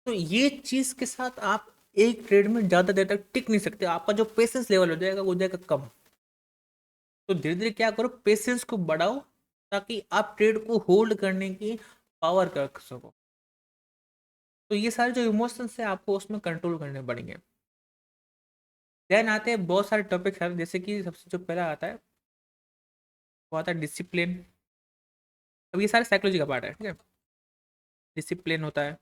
तो ये चीज़ के साथ आप एक ट्रेड में ज़्यादा देर तक टिक नहीं सकते, आपका जो पेशेंस लेवल हो जाएगा वो हो जाएगा कम। तो धीरे धीरे क्या करो, पेशेंस को बढ़ाओ, ताकि आप ट्रेड को होल्ड करने की पावर कर सको। तो ये सारे जो इमोशंस है, आपको उसमें कंट्रोल करने पड़ेंगे। देन आते हैं बहुत सारे टॉपिक्स हैं, जैसे कि सबसे जो पहला आता है वो आता है डिसिप्लिन। अब ये सारे साइकोलॉजी का पार्ट है, ठीक है। डिसिप्लिन होता है,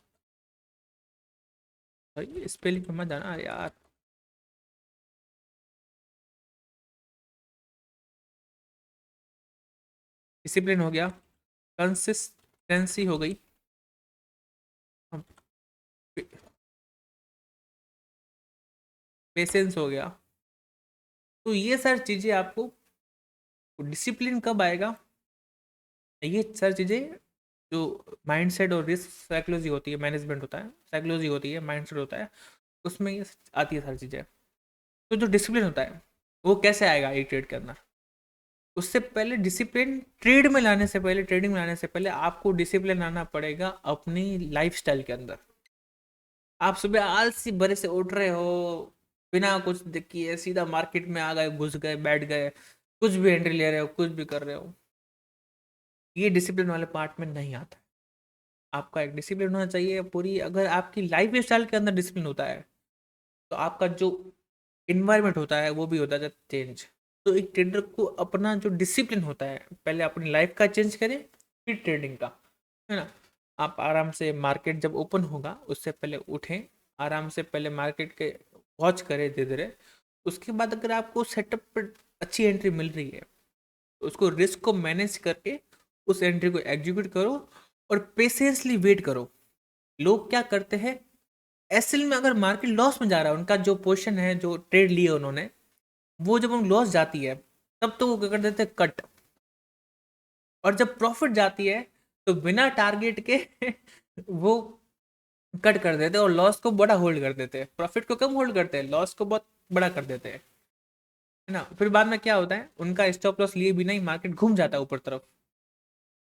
सॉरी स्पेलिंग में मत जाना, अरे यार। डिसिप्लिन हो गया, कंसिस्टेंसी हो गई, पेशेंस हो गया। तो ये सारी चीज़ें आपको, डिसिप्लिन कब आएगा, ये सारी चीज़ें जो माइंडसेट और रिस्क साइकोलॉजी होती है, मैनेजमेंट होता है, साइकोलॉजी होती है, माइंडसेट होता है, उसमें ये आती है सारी चीज़ें। तो जो डिसिप्लिन होता है वो कैसे आएगा एक ट्रेड के अंदर, उससे पहले डिसिप्लिन ट्रेड में लाने से पहले, ट्रेडिंग में लाने से पहले आपको डिसिप्लिन लाना पड़ेगा अपनी लाइफस्टाइल के अंदर। आप सुबह आलसी भरे से उठ रहे हो, बिना कुछ देखिए सीधा मार्केट में आ गए, घुस गए, बैठ गए, कुछ भी एंट्री ले रहे हो, कुछ भी कर रहे हो, ये डिसिप्लिन वाले पार्ट में नहीं आता है। आपका एक डिसिप्लिन होना चाहिए पूरी। अगर आपकी लाइफ स्टाइल के अंदर डिसिप्लिन होता है, तो आपका जो इन्वायरमेंट होता है वो भी होता है चेंज। तो एक ट्रेडर को अपना जो डिसिप्लिन होता है, पहले अपनी लाइफ का चेंज करे, फिर ट्रेडिंग का, है ना। आप आराम से, मार्केट जब ओपन होगा उससे पहले उठें, आराम से पहले मार्केट के वॉच करें धीरे धीरे। उसके बाद अगर आपको सेटअप पर अच्छी एंट्री मिल रही है, तो उसको रिस्क को मैनेज करके उस एंट्री को एग्जीक्यूट करो और पेशेंसली वेट करो। लोग क्या करते हैं, एसएल में अगर मार्केट लॉस में जा रहा है, उनका जो पोजीशन है, जो ट्रेड लिए उन्होंने, वो जब उन लॉस जाती है तब तो वो क्या कर देते हैं, कट। और जब प्रॉफिट जाती है तो बिना टारगेट के वो कट कर देते हैं और लॉस को बड़ा होल्ड कर देते हैं, प्रॉफिट को कम होल्ड करते हैं, लॉस को बहुत बड़ा कर देते हैं, है ना। फिर बाद में क्या होता है, उनका स्टॉप लॉस लिए बिना ही मार्केट घूम जाता है ऊपर तरफ।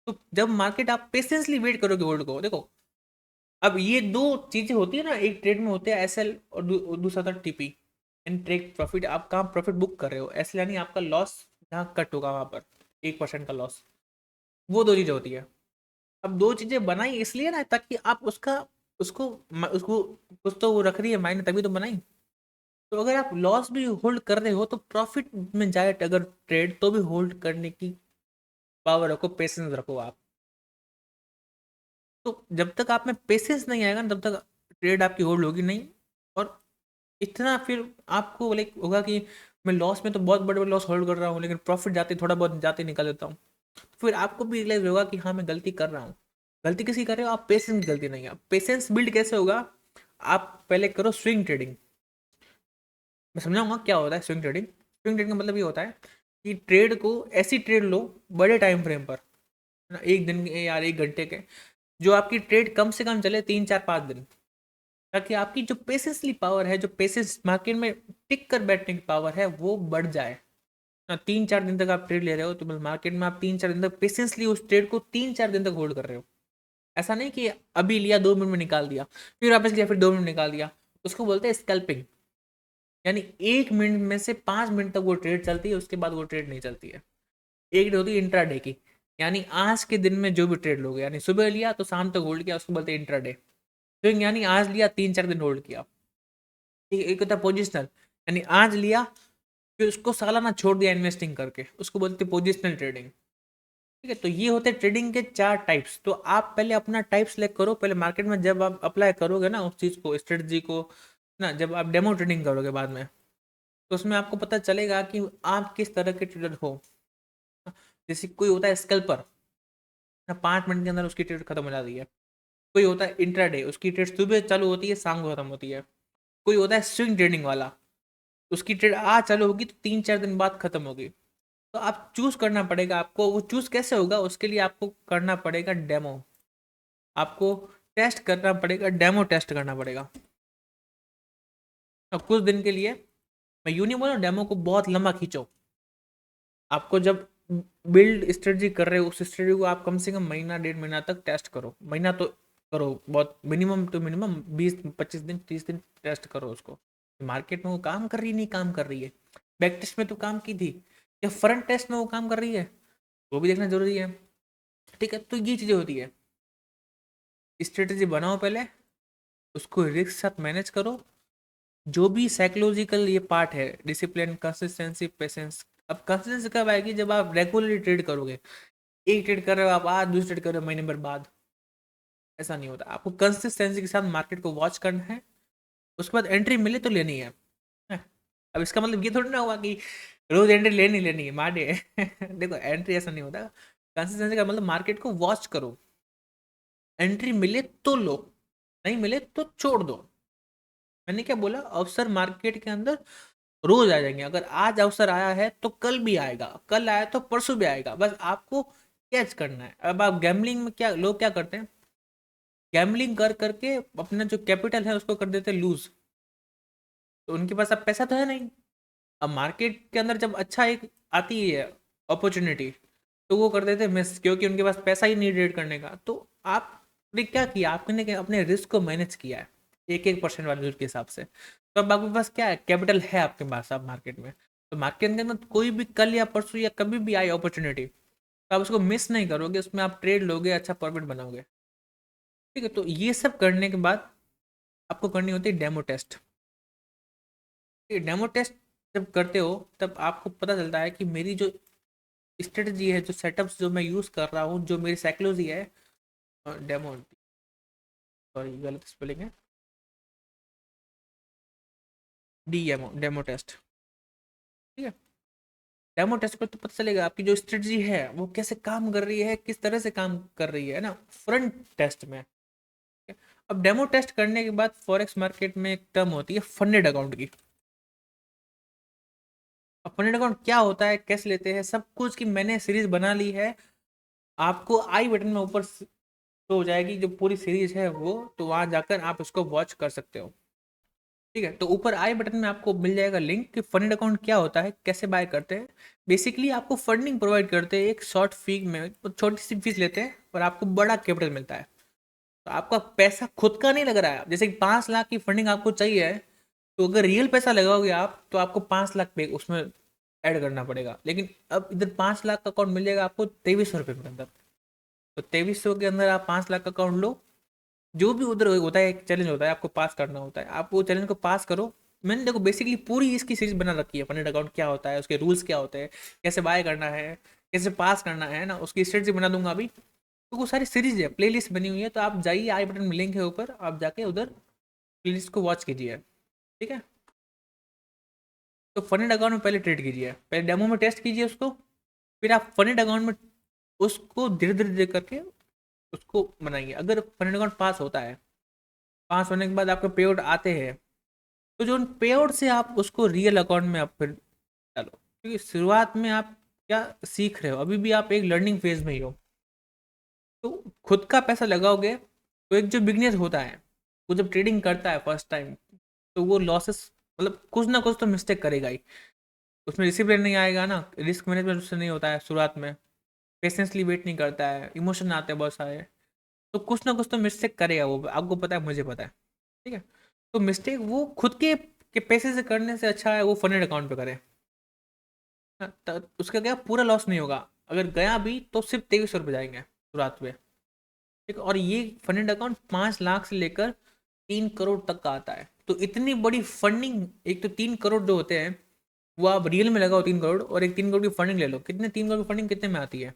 तो जब मार्केट आप पेशेंसली वेट करोगे होल्ड को, देखो अब ये दो चीजें होती है ना, एक ट्रेड में होते हैं एसएल और दूसरा था टीपी, एंड ट्रेड प्रॉफिट। आप कहाँ प्रॉफिट बुक कर रहे हो, एसएल यानी आपका लॉस जहाँ कट होगा वहां पर 1% का लॉस, वो दो चीजें होती है। अब दो चीजें बनाई इसलिए ना ताकि आप उसका उसको उसको कुछ तो वो रख रही है मायने, तभी तो बनाई। तो अगर आप लॉस भी होल्ड कर रहे हो तो प्रॉफिट में जाए अगर ट्रेड, तो भी होल्ड करने की पावर रखो, पेशेंस रखो आप। तो जब तक आप में पेशेंस नहीं आएगा ना, तब तक ट्रेड आपकी होल्ड होगी नहीं। और इतना फिर आपको लाइक होगा कि मैं लॉस में तो बहुत बड़े बड़े लॉस होल्ड कर रहा हूँ, लेकिन प्रॉफिट जाते थोड़ा बहुत जाते निकाल देता हूँ। तो फिर आपको भी रियलाइज होगा कि हाँ मैं गलती कर रहा हूँ। गलती किसी कर रहे हो आप, पेशेंस की गलती नहीं है। पेशेंस बिल्ड कैसे होगा, आप पहले करो स्विंग ट्रेडिंग। मैं समझाऊंगा क्या होता है स्विंग ट्रेडिंग। स्विंग ट्रेडिंग का मतलब ये होता है कि ट्रेड को, ऐसी ट्रेड लो बड़े टाइम फ्रेम पर, है ना, एक दिन के या एक घंटे के, जो आपकी ट्रेड कम से कम चले 3 4 5 दिन, ताकि आपकी जो पेशेंसली पावर है, जो पेशेंस मार्केट में टिक कर बैठने की पावर है, वो बढ़ जाए ना। 3 4 दिन तक आप ट्रेड ले रहे हो तो मार्केट में आप 3 4 दिन तक पेशेंसली उस ट्रेड को 3 4 दिन तक होल्ड कर रहे हो। ऐसा नहीं कि अभी लिया 2 मिनट में निकाल दिया, फिर वापस लिया फिर 2 मिनट में निकाल दिया। उसको बोलते हैं स्कैल्पिंग। यानी 1 मिनट में से 5 मिनट तक वो ट्रेड चलती है, उसके बाद वो ट्रेड नहीं चलती है। एक डे होती है इंट्राडे की, यानी आज के दिन में जो भी ट्रेड लोगे, यानी सुबह लिया तो शाम तक होल्ड किया, उसको बोलते हैं इंट्राडे। स्विंग यानी आज लिया 3 4 दिन होल्ड किया। एक होता है पोजिशनल, यानी आज लिया फिर उसको सालाना छोड़ दिया इन्वेस्टिंग करके, उसको बोलते हैं पोजिशनल ट्रेडिंग। ठीक है, तो ये होते हैं ट्रेडिंग के 4 टाइप्स। तो आप पहले अपना टाइप सेलेक्ट करो, पहले मार्केट में जब आप अप्लाई करोगे ना उस चीज़ को, स्ट्रेटजी को ना, जब आप डेमो ट्रेडिंग करोगे बाद में, तो उसमें आपको पता चलेगा कि आप किस तरह के ट्रेडर हो। जैसे कोई होता है स्कल्पर ना, 5 मिनट के अंदर उसकी ट्रेड खत्म हो जाती है। कोई होता है इंट्राडे, उसकी ट्रेड सुबह चालू होती है शाम को खत्म होती है। कोई होता है स्विंग ट्रेडिंग वाला, उसकी ट्रेड आज चालू होगी तो 3 4 दिन बाद खत्म होगी। तो आप चूज करना पड़ेगा आपको, वो चूज कैसे होगा उसके लिए आपको करना पड़ेगा डेमो। आपको टेस्ट करना पड़ेगा, डेमो टेस्ट करना पड़ेगा। अब कुछ दिन के लिए, मैं यूं नहीं बोल रहा डेमो को बहुत लंबा खींचो। आपको जब बिल्ड स्ट्रेटजी कर रहे हो, उस स्ट्रेटजी को आप कम से कम महीना 1.5 महीना तक टेस्ट करो। महीना तो करो, बहुत मिनिमम टू मिनिमम 20 25 दिन 30 दिन टेस्ट करो उसको, मार्केट में वो काम कर रही है नहीं काम कर रही है। बैक टेस्ट में तो काम की थी, या फ्रंट टेस्ट में वो काम कर रही है, वो भी देखना जरूरी है। ठीक है, तो ये चीज़ें होती है। स्ट्रेटजी बनाओ पहले, उसको रिस्क साथ मैनेज करो। जो भी साइकोलॉजिकल ये पार्ट है, डिसिप्लिन, कंसिस्टेंसी, पेशेंस। अब कंसिस्टेंसी कब आएगी, जब आप रेगुलरली ट्रेड करोगे। एक ट्रेड कर रहे हो आप आज, दूसरी ट्रेड कर रहे हो महीने भर बाद, ऐसा नहीं होता। आपको कंसिस्टेंसी के साथ मार्केट को वॉच करना है, उसके बाद एंट्री मिले तो लेनी है। अब इसका मतलब ये थोड़ी ना हुआ कि रोज एंट्री लेनी लेनी है मारे देखो एंट्री ऐसा नहीं होता। कंसिस्टेंसी का मतलब मार्केट को वॉच करो, एंट्री मिले तो लो, नहीं मिले तो छोड़ दो। मैंने क्या बोला, अवसर मार्केट के अंदर रोज आ जाएंगे। अगर आज अवसर आया है तो कल भी आएगा, कल आया तो परसों भी आएगा, बस आपको कैच करना है। अब आप गैमलिंग में क्या लोग क्या करते हैं, गैमलिंग कर करके अपना जो कैपिटल है उसको कर देते हैं लूज। तो उनके पास अब पैसा तो है नहीं। अब मार्केट के अंदर जब अच्छा एक आती है अपॉर्चुनिटी, तो वो कर देते हैं मिस, क्योंकि उनके पास पैसा ही नहीं ट्रेड करने का। तो आपने क्या किया, आपने अपने रिस्क को मैनेज किया है 1 1% वाले के हिसाब से। तो अब आपके पास क्या है, कैपिटल है आपके पास अब मार्केट में। तो मार्केट के अंदर कोई भी कल या परसों या कभी भी आई अपॉर्चुनिटी, तो आप उसको मिस नहीं करोगे, उसमें आप ट्रेड लोगे, अच्छा प्रॉफिट बनाओगे। ठीक है, तो ये सब करने के बाद आपको करनी होती है डेमो टेस्ट। ये डेमो टेस्ट जब करते हो तब आपको पता चलता है कि मेरी जो स्ट्रेटजी है, जो सेटअप्स जो मैं यूज़ कर रहा हूँ, जो मेरी साइकोलॉजी है, डेमो, सॉरी गलत स्पेलिंग है, डीएमओ, डेमो टेस्ट। ठीक है, डेमो टेस्ट पर तो पता चलेगा आपकी जो स्ट्रेटजी है वो कैसे काम कर रही है, किस तरह से काम कर रही है ना, फ्रंट टेस्ट में। अब डेमो टेस्ट करने के बाद फॉरेक्स मार्केट में एक टर्म होती है फंडेड अकाउंट की। अब फंडेड अकाउंट क्या होता है, कैसे लेते हैं, सब कुछ की मैंने सीरीज बना ली है। आपको आई बटन में ऊपर तो हो जाएगी जो पूरी सीरीज है वो, तो वहां जाकर आप उसको वॉच कर सकते हो। ठीक है, तो ऊपर आई बटन में आपको मिल जाएगा लिंक कि फंडेड अकाउंट क्या होता है, कैसे बाय करते हैं। बेसिकली आपको फंडिंग प्रोवाइड करते हैं एक शॉर्ट फी में, तो छोटी सी फीस लेते हैं और आपको बड़ा कैपिटल मिलता है। तो आपका पैसा खुद का नहीं लग रहा है, जैसे कि 5 लाख की फंडिंग आपको चाहिए है, तो अगर रियल पैसा लगाओगे आप तो आपको 5 लाख पे उसमें ऐड करना पड़ेगा। लेकिन अब इधर 5 लाख का अकाउंट मिल जाएगा आपको 2300 रुपये के अंदर। तो 2300 के अंदर आप 5 लाख का अकाउंट लो। जो भी उधर होता है एक चैलेंज होता है, आपको पास करना होता है, आप वो चैलेंज को पास करो। मैंने देखो बेसिकली पूरी इसकी सीरीज बना रखी है, फंडेड अकाउंट क्या होता है, उसके रूल्स क्या होते हैं, कैसे बाय करना है, कैसे पास करना है ना, उसकी स्ट्रेटजी बना दूंगा अभी। तो वो सारी सीरीज है, प्लेलिस्ट बनी हुई है, तो आप जाइए, आई बटन में लिंक है ऊपर, आप जाके उधर प्लेलिस्ट को वॉच कीजिए। ठीक है, तो फंडेड अकाउंट में पहले ट्रेड कीजिए, पहले डेमो में टेस्ट कीजिए उसको, फिर आप फंडेड अकाउंट में उसको धीरे धीरे धीरे करके उसको बनाइए। अगर फंडेड अकाउंट पास होता है, पास होने के बाद आपके पे आउट आते हैं, तो जो उन पे आउट से आप उसको रियल अकाउंट में आप फिर डालो, क्योंकि शुरुआत में आप क्या सीख रहे हो, अभी भी आप एक लर्निंग फेज में ही हो। तो खुद का पैसा लगाओगे तो एक जो बिगनर होता है, वो जब ट्रेडिंग करता है फर्स्ट टाइम, तो वो लॉसेस मतलब कुछ ना कुछ तो मिस्टेक करेगा ही। उसमें डिसिप्लिन नहीं आएगा ना, रिस्क मैनेजमेंट उससे नहीं होता है शुरुआत में, पेशेंसली वेट नहीं करता है, इमोशन आते हैं बहुत सारे, तो कुछ ना कुछ तो मिस्टेक करेगा वो, आपको पता है, मुझे पता है। ठीक है, तो मिस्टेक वो खुद के पैसे से करने से अच्छा है वो फंडेड अकाउंट पे करे। हाँ, उसका क्या पूरा लॉस नहीं होगा, अगर गया भी तो सिर्फ 2300 रुपये जाएंगे शुरुआत में। ठीक है, और ये फंडेड अकाउंट 5 लाख से लेकर 3 करोड़ तक का आता है। तो इतनी बड़ी फंडिंग, एक तो 3 करोड़ जो होते हैं वो आप रियल में लगाओ 3 करोड़, और एक 3 करोड़ की फंडिंग ले लो, कितने 3 करोड़ की फंडिंग कितने में आती है,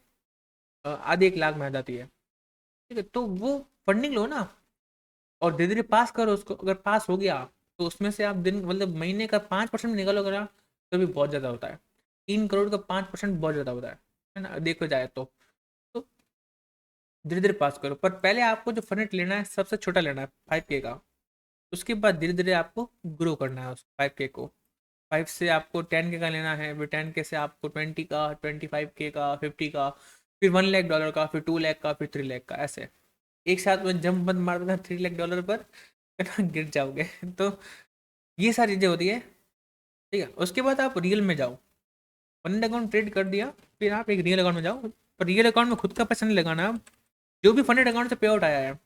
आधे 1 लाख में आ जाती है। ठीक है, तो वो फंडिंग लो ना, और धीरे धीरे पास करो उसको। अगर पास हो गया तो उसमें से आप दिन मतलब महीने का 5% निकालोगे ना, तो भी बहुत ज़्यादा होता है। 3 करोड़ का 5% बहुत ज़्यादा होता है ना, देखो जाए तो धीरे धीरे पास करो, पर पहले आपको जो फंड लेना है सबसे छोटा लेना है, 5K का। उसके बाद धीरे धीरे आपको ग्रो करना है उस 5K को। 5 से आपको 10K का लेना है, फिर 10K से आपको 20 का, 25K का, 50 का, फिर $1 लाख का, फिर 2 लाख का, फिर 3 लाख का, ऐसे एक साथ में जंप बंद मार देना $3 लाख पर, है ना, गिर जाओगे। तो ये सारी चीज़ें होती है। ठीक है, उसके बाद आप रियल में जाओ, फंड अकाउंट ट्रेड कर दिया, फिर आप एक रियल अकाउंट में जाओ। पर रियल अकाउंट में खुद का पैसा नहीं लगाना आप, जो भी फंडेड अकाउंट से पे आउट आया है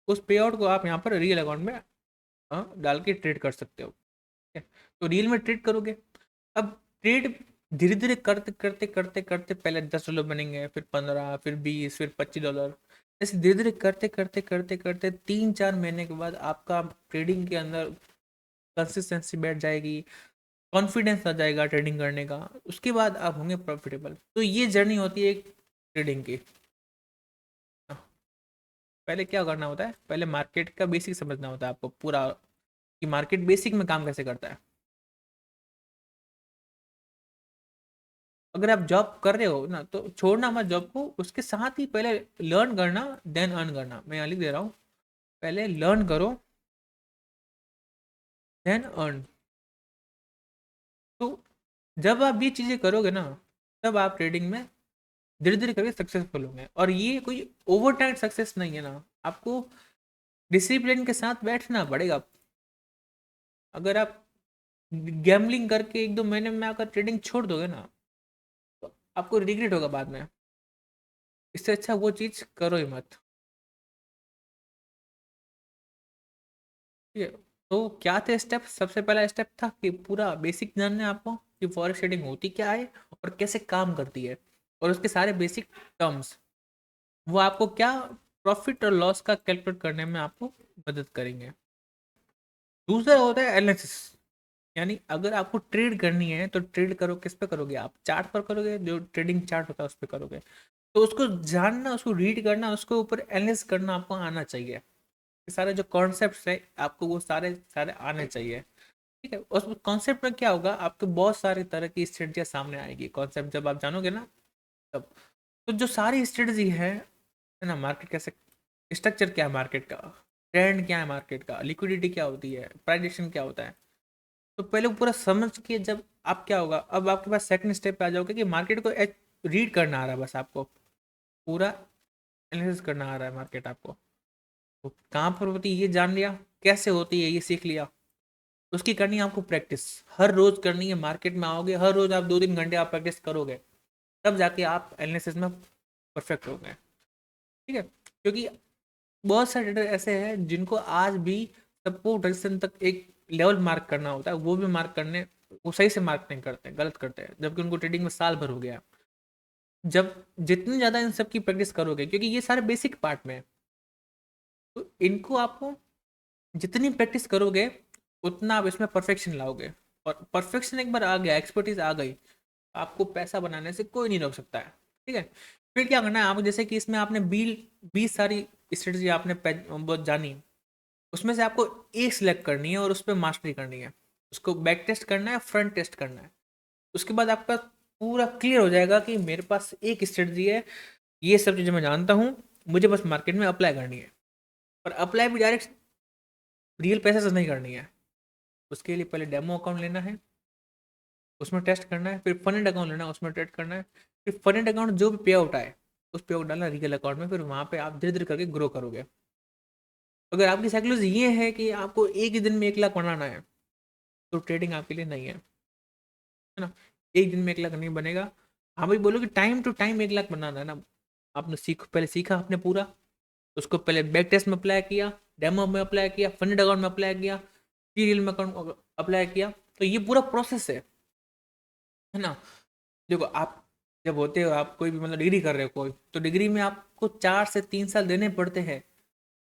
उस पे आउट को आप यहाँ पर रियल अकाउंट में डाल के ट्रेड कर सकते हो। ठीक है, तो रियल में ट्रेड करोगे। अब ट्रेड धीरे धीरे करते करते करते करते पहले $10 बनेंगे, फिर 15, फिर 20, फिर $25, ऐसे धीरे धीरे करते करते करते करते 3-4 महीने के बाद आपका ट्रेडिंग के अंदर कंसिस्टेंसी बैठ जाएगी, कॉन्फिडेंस आ जाएगा ट्रेडिंग करने का, उसके बाद आप होंगे प्रॉफिटेबल। तो ये जर्नी होती है एक ट्रेडिंग की। पहले क्या करना होता है, पहले मार्केट का बेसिक समझना होता है आपको पूरा, कि मार्केट बेसिक में काम कैसे करता है। अगर आप जॉब कर रहे हो ना तो छोड़ना मत जॉब को, उसके साथ ही पहले लर्न करना, देन अर्न करना। मैं यहाँ लिख दे रहा हूँ, पहले लर्न करो, देन अर्न। तो जब आप ये चीज़ें करोगे ना, तब आप ट्रेडिंग में धीरे धीरे करके सक्सेसफुल होंगे। और ये कोई ओवरनाइट सक्सेस नहीं है ना, आपको डिसिप्लिन के साथ बैठना पड़ेगा। अगर आप गैम्बलिंग करके 1-2 महीने में आकर ट्रेडिंग छोड़ दोगे ना, तो आपको रिग्रेट होगा बाद में। इससे अच्छा वो चीज़ करो ही मत। ठीक है, तो क्या थे स्टेप, सबसे पहला स्टेप था कि पूरा बेसिक जानना है आपको कि फॉरेक्स ट्रेडिंग होती क्या है और कैसे काम करती है, और उसके सारे बेसिक टर्म्स वो आपको क्या प्रॉफिट और लॉस का कैलकुलेट करने में आपको मदद करेंगे। दूसरा होता है एनालिसिस, यानी अगर आपको ट्रेड करनी है तो ट्रेड करो, किस पे करोगे, आप चार्ट पर करोगे, जो ट्रेडिंग चार्ट होता है उस पर करोगे। तो उसको जानना, उसको रीड करना, उसके ऊपर एनालिसिस करना आपको आना चाहिए। ये सारे जो कॉन्सेप्ट्स है आपको वो सारे सारे आने चाहिए। ठीक है, उस कॉन्सेप्ट में क्या होगा, आपके बहुत सारे तरह की स्ट्रेटजियाँ सामने आएगी। कॉन्सेप्ट जब आप जानोगे ना तब, तो जो सारी स्ट्रेटजी है ना, मार्केट कैसे, स्ट्रक्चर क्या है मार्केट का, ट्रेंड क्या है मार्केट का, लिक्विडिटी क्या होती है, प्राइस क्या होता है, तो पहले वो पूरा समझ के जब आप क्या होगा, अब आपके पास सेकंड स्टेप पे आ जाओगे कि मार्केट को रीड करना आ रहा है, बस आपको पूरा एनालिसिस करना आ रहा है मार्केट आपको। तो कहाँ पर होती है ये जान लिया, कैसे होती है ये सीख लिया, उसकी करनी है आपको प्रैक्टिस, हर रोज करनी है। मार्केट में आओगे हर रोज आप 2-3 घंटे आप प्रैक्टिस करोगे, तब जाके आप एनालिसिस में परफेक्ट हो गए। ठीक है, क्योंकि बहुत सारे ट्रेडर ऐसे हैं जिनको आज भी सबको रजिस्ट्रेशन तक एक लेवल मार्क करना होता है, वो भी मार्क करने, वो सही से मार्क नहीं करते, गलत करते हैं, जबकि उनको ट्रेडिंग में साल भर हो गया है। जब जितनी ज़्यादा इन सब की प्रैक्टिस करोगे, क्योंकि ये सारे बेसिक पार्ट में है, तो इनको आपको जितनी प्रैक्टिस करोगे उतना आप इसमें परफेक्शन लाओगे। और परफेक्शन एक बार आ गया, एक्सपर्टीज आ गई, आपको पैसा बनाने से कोई नहीं रोक सकता है। ठीक है, फिर क्या करना है आपको, जैसे कि इसमें आपने 20 सारी स्ट्रेटजी आपने बहुत जानी, उसमें से आपको एक सिलेक्ट करनी है और उस पर मास्टरी करनी है, उसको बैक टेस्ट करना है, फ्रंट टेस्ट करना है। उसके बाद आपका पूरा क्लियर हो जाएगा कि मेरे पास एक स्ट्रेटजी है, ये सब चीज़ें मैं जानता हूँ, मुझे बस मार्केट में अप्लाई करनी है। पर अप्लाई भी डायरेक्ट रियल पैसे से नहीं करनी है, उसके लिए पहले डेमो अकाउंट लेना है, उसमें टेस्ट करना है, फिर फंड अकाउंट लेना है, उसमें टेस्ट करना है, फिर फंड अकाउंट जो भी पे आउट आए उस पे आउट डालना रियल अकाउंट में, फिर वहाँ पे आप धीरे धीरे करके ग्रो करोगे। अगर आपकी साइकोलॉजी ये है कि आपको एक ही दिन में 1 लाख बनाना है, तो ट्रेडिंग आपके लिए नहीं है ना। एक दिन में 1 लाख नहीं बनेगा। हाँ भाई, बोलो कि टाइम टू टाइम 1 लाख बनाना है ना, आपने पहले सीखा आपने पूरा, उसको पहले बैक टेस्ट में अप्लाई किया, डेमो में अप्लाई किया, फंड अकाउंट में अप्लाई किया, फिर रियल में अकाउंट अप्लाई किया, तो ये पूरा प्रोसेस है ना। देखो आप जब होते हो, आप कोई भी मतलब डिग्री कर रहे हो कोई, तो डिग्री में आपको 4 से 3 साल देने पड़ते हैं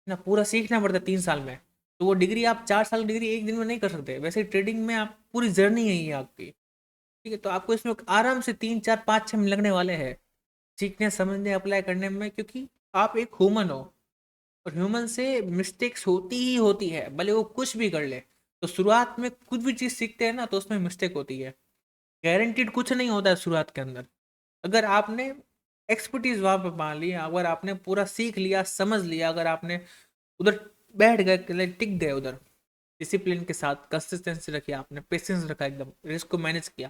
ना, पूरा सीखना पड़ता है 3 साल में। तो वो डिग्री आप 4 साल डिग्री एक दिन में नहीं कर सकते, वैसे ट्रेडिंग में आप पूरी जर्नी है ये आपकी। ठीक है, तो आपको इसमें आराम से 3 4 5 6 महीने लगने वाले हैं सीखने समझने अप्लाई करने में, क्योंकि आप एक ह्यूमन हो, और ह्यूमन से मिस्टेक्स होती ही होती है, भले वो कुछ भी कर ले। तो शुरुआत में कुछ भी चीज़ सीखते हैं ना, तो उसमें मिस्टेक होती है, गारंटीड कुछ नहीं होता है शुरुआत के अंदर। अगर आपने एक्सपर्टीज वहां पर पा ली, अगर आपने पूरा सीख लिया समझ लिया, अगर आपने उधर बैठ गए, टिक गए उधर, डिसिप्लिन के साथ कंसिस्टेंसी रखी, आपने पेशेंस रखा, एकदम रिस्क को मैनेज किया,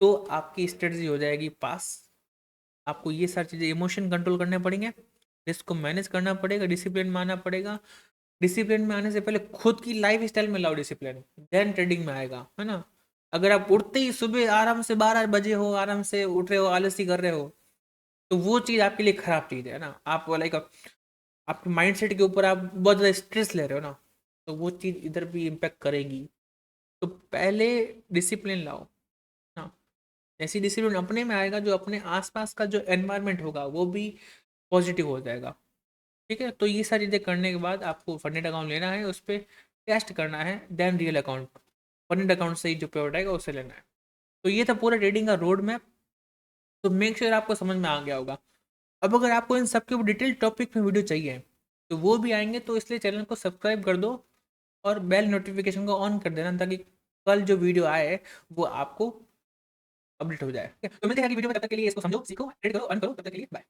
तो आपकी स्ट्रेटजी हो जाएगी पास। आपको ये सारी चीज़ें, इमोशन कंट्रोल करने पड़ेंगे, रिस्क को मैनेज करना पड़ेगा, डिसिप्लिन में आना पड़ेगा। डिसिप्लिन में आने से पहले खुद की लाइफ स्टाइल में लाओ डिसिप्लिन, देन ट्रेडिंग में आएगा, है ना। अगर आप उठते ही सुबह आराम से 12 बजे हो, आराम से उठ रहे हो, आलसी कर रहे हो, तो वो चीज़ आपके लिए खराब चीज़ है ना। आप लाइक आपके माइंडसेट के ऊपर आप बहुत ज़्यादा स्ट्रेस ले रहे हो ना, तो वो चीज़ इधर भी इम्पेक्ट करेगी। तो पहले डिसिप्लिन लाओ ना, ऐसी डिसिप्लिन अपने में आएगा, जो अपने आसपास का जो एनवायरनमेंट होगा वो भी पॉजिटिव हो जाएगा। ठीक है, तो ये सारी चीज़ें करने के बाद आपको फंडेड अकाउंट लेना है, उस पर टेस्ट करना है, then real account, funded account से ही जो पेमेंट आएगा उससे लेना है। तो ये था पूरा ट्रेडिंग का रोड मैप। तो मेक श्योर आपको समझ में आ गया होगा। अब अगर आपको इन सब के ऊपर डिटेल टॉपिक में वीडियो चाहिए, तो वो भी आएंगे, तो इसलिए चैनल को सब्सक्राइब कर दो और बेल नोटिफिकेशन को ऑन कर देना, ताकि कल जो वीडियो आए वो आपको अपडेट हो जाए। ठीक है? तो मिलते हैं अगली वीडियो में, तब तक के लिए इसको समझो, सीखो, ट्रेड करो, अर्न करो, तब तक के लिए बाय।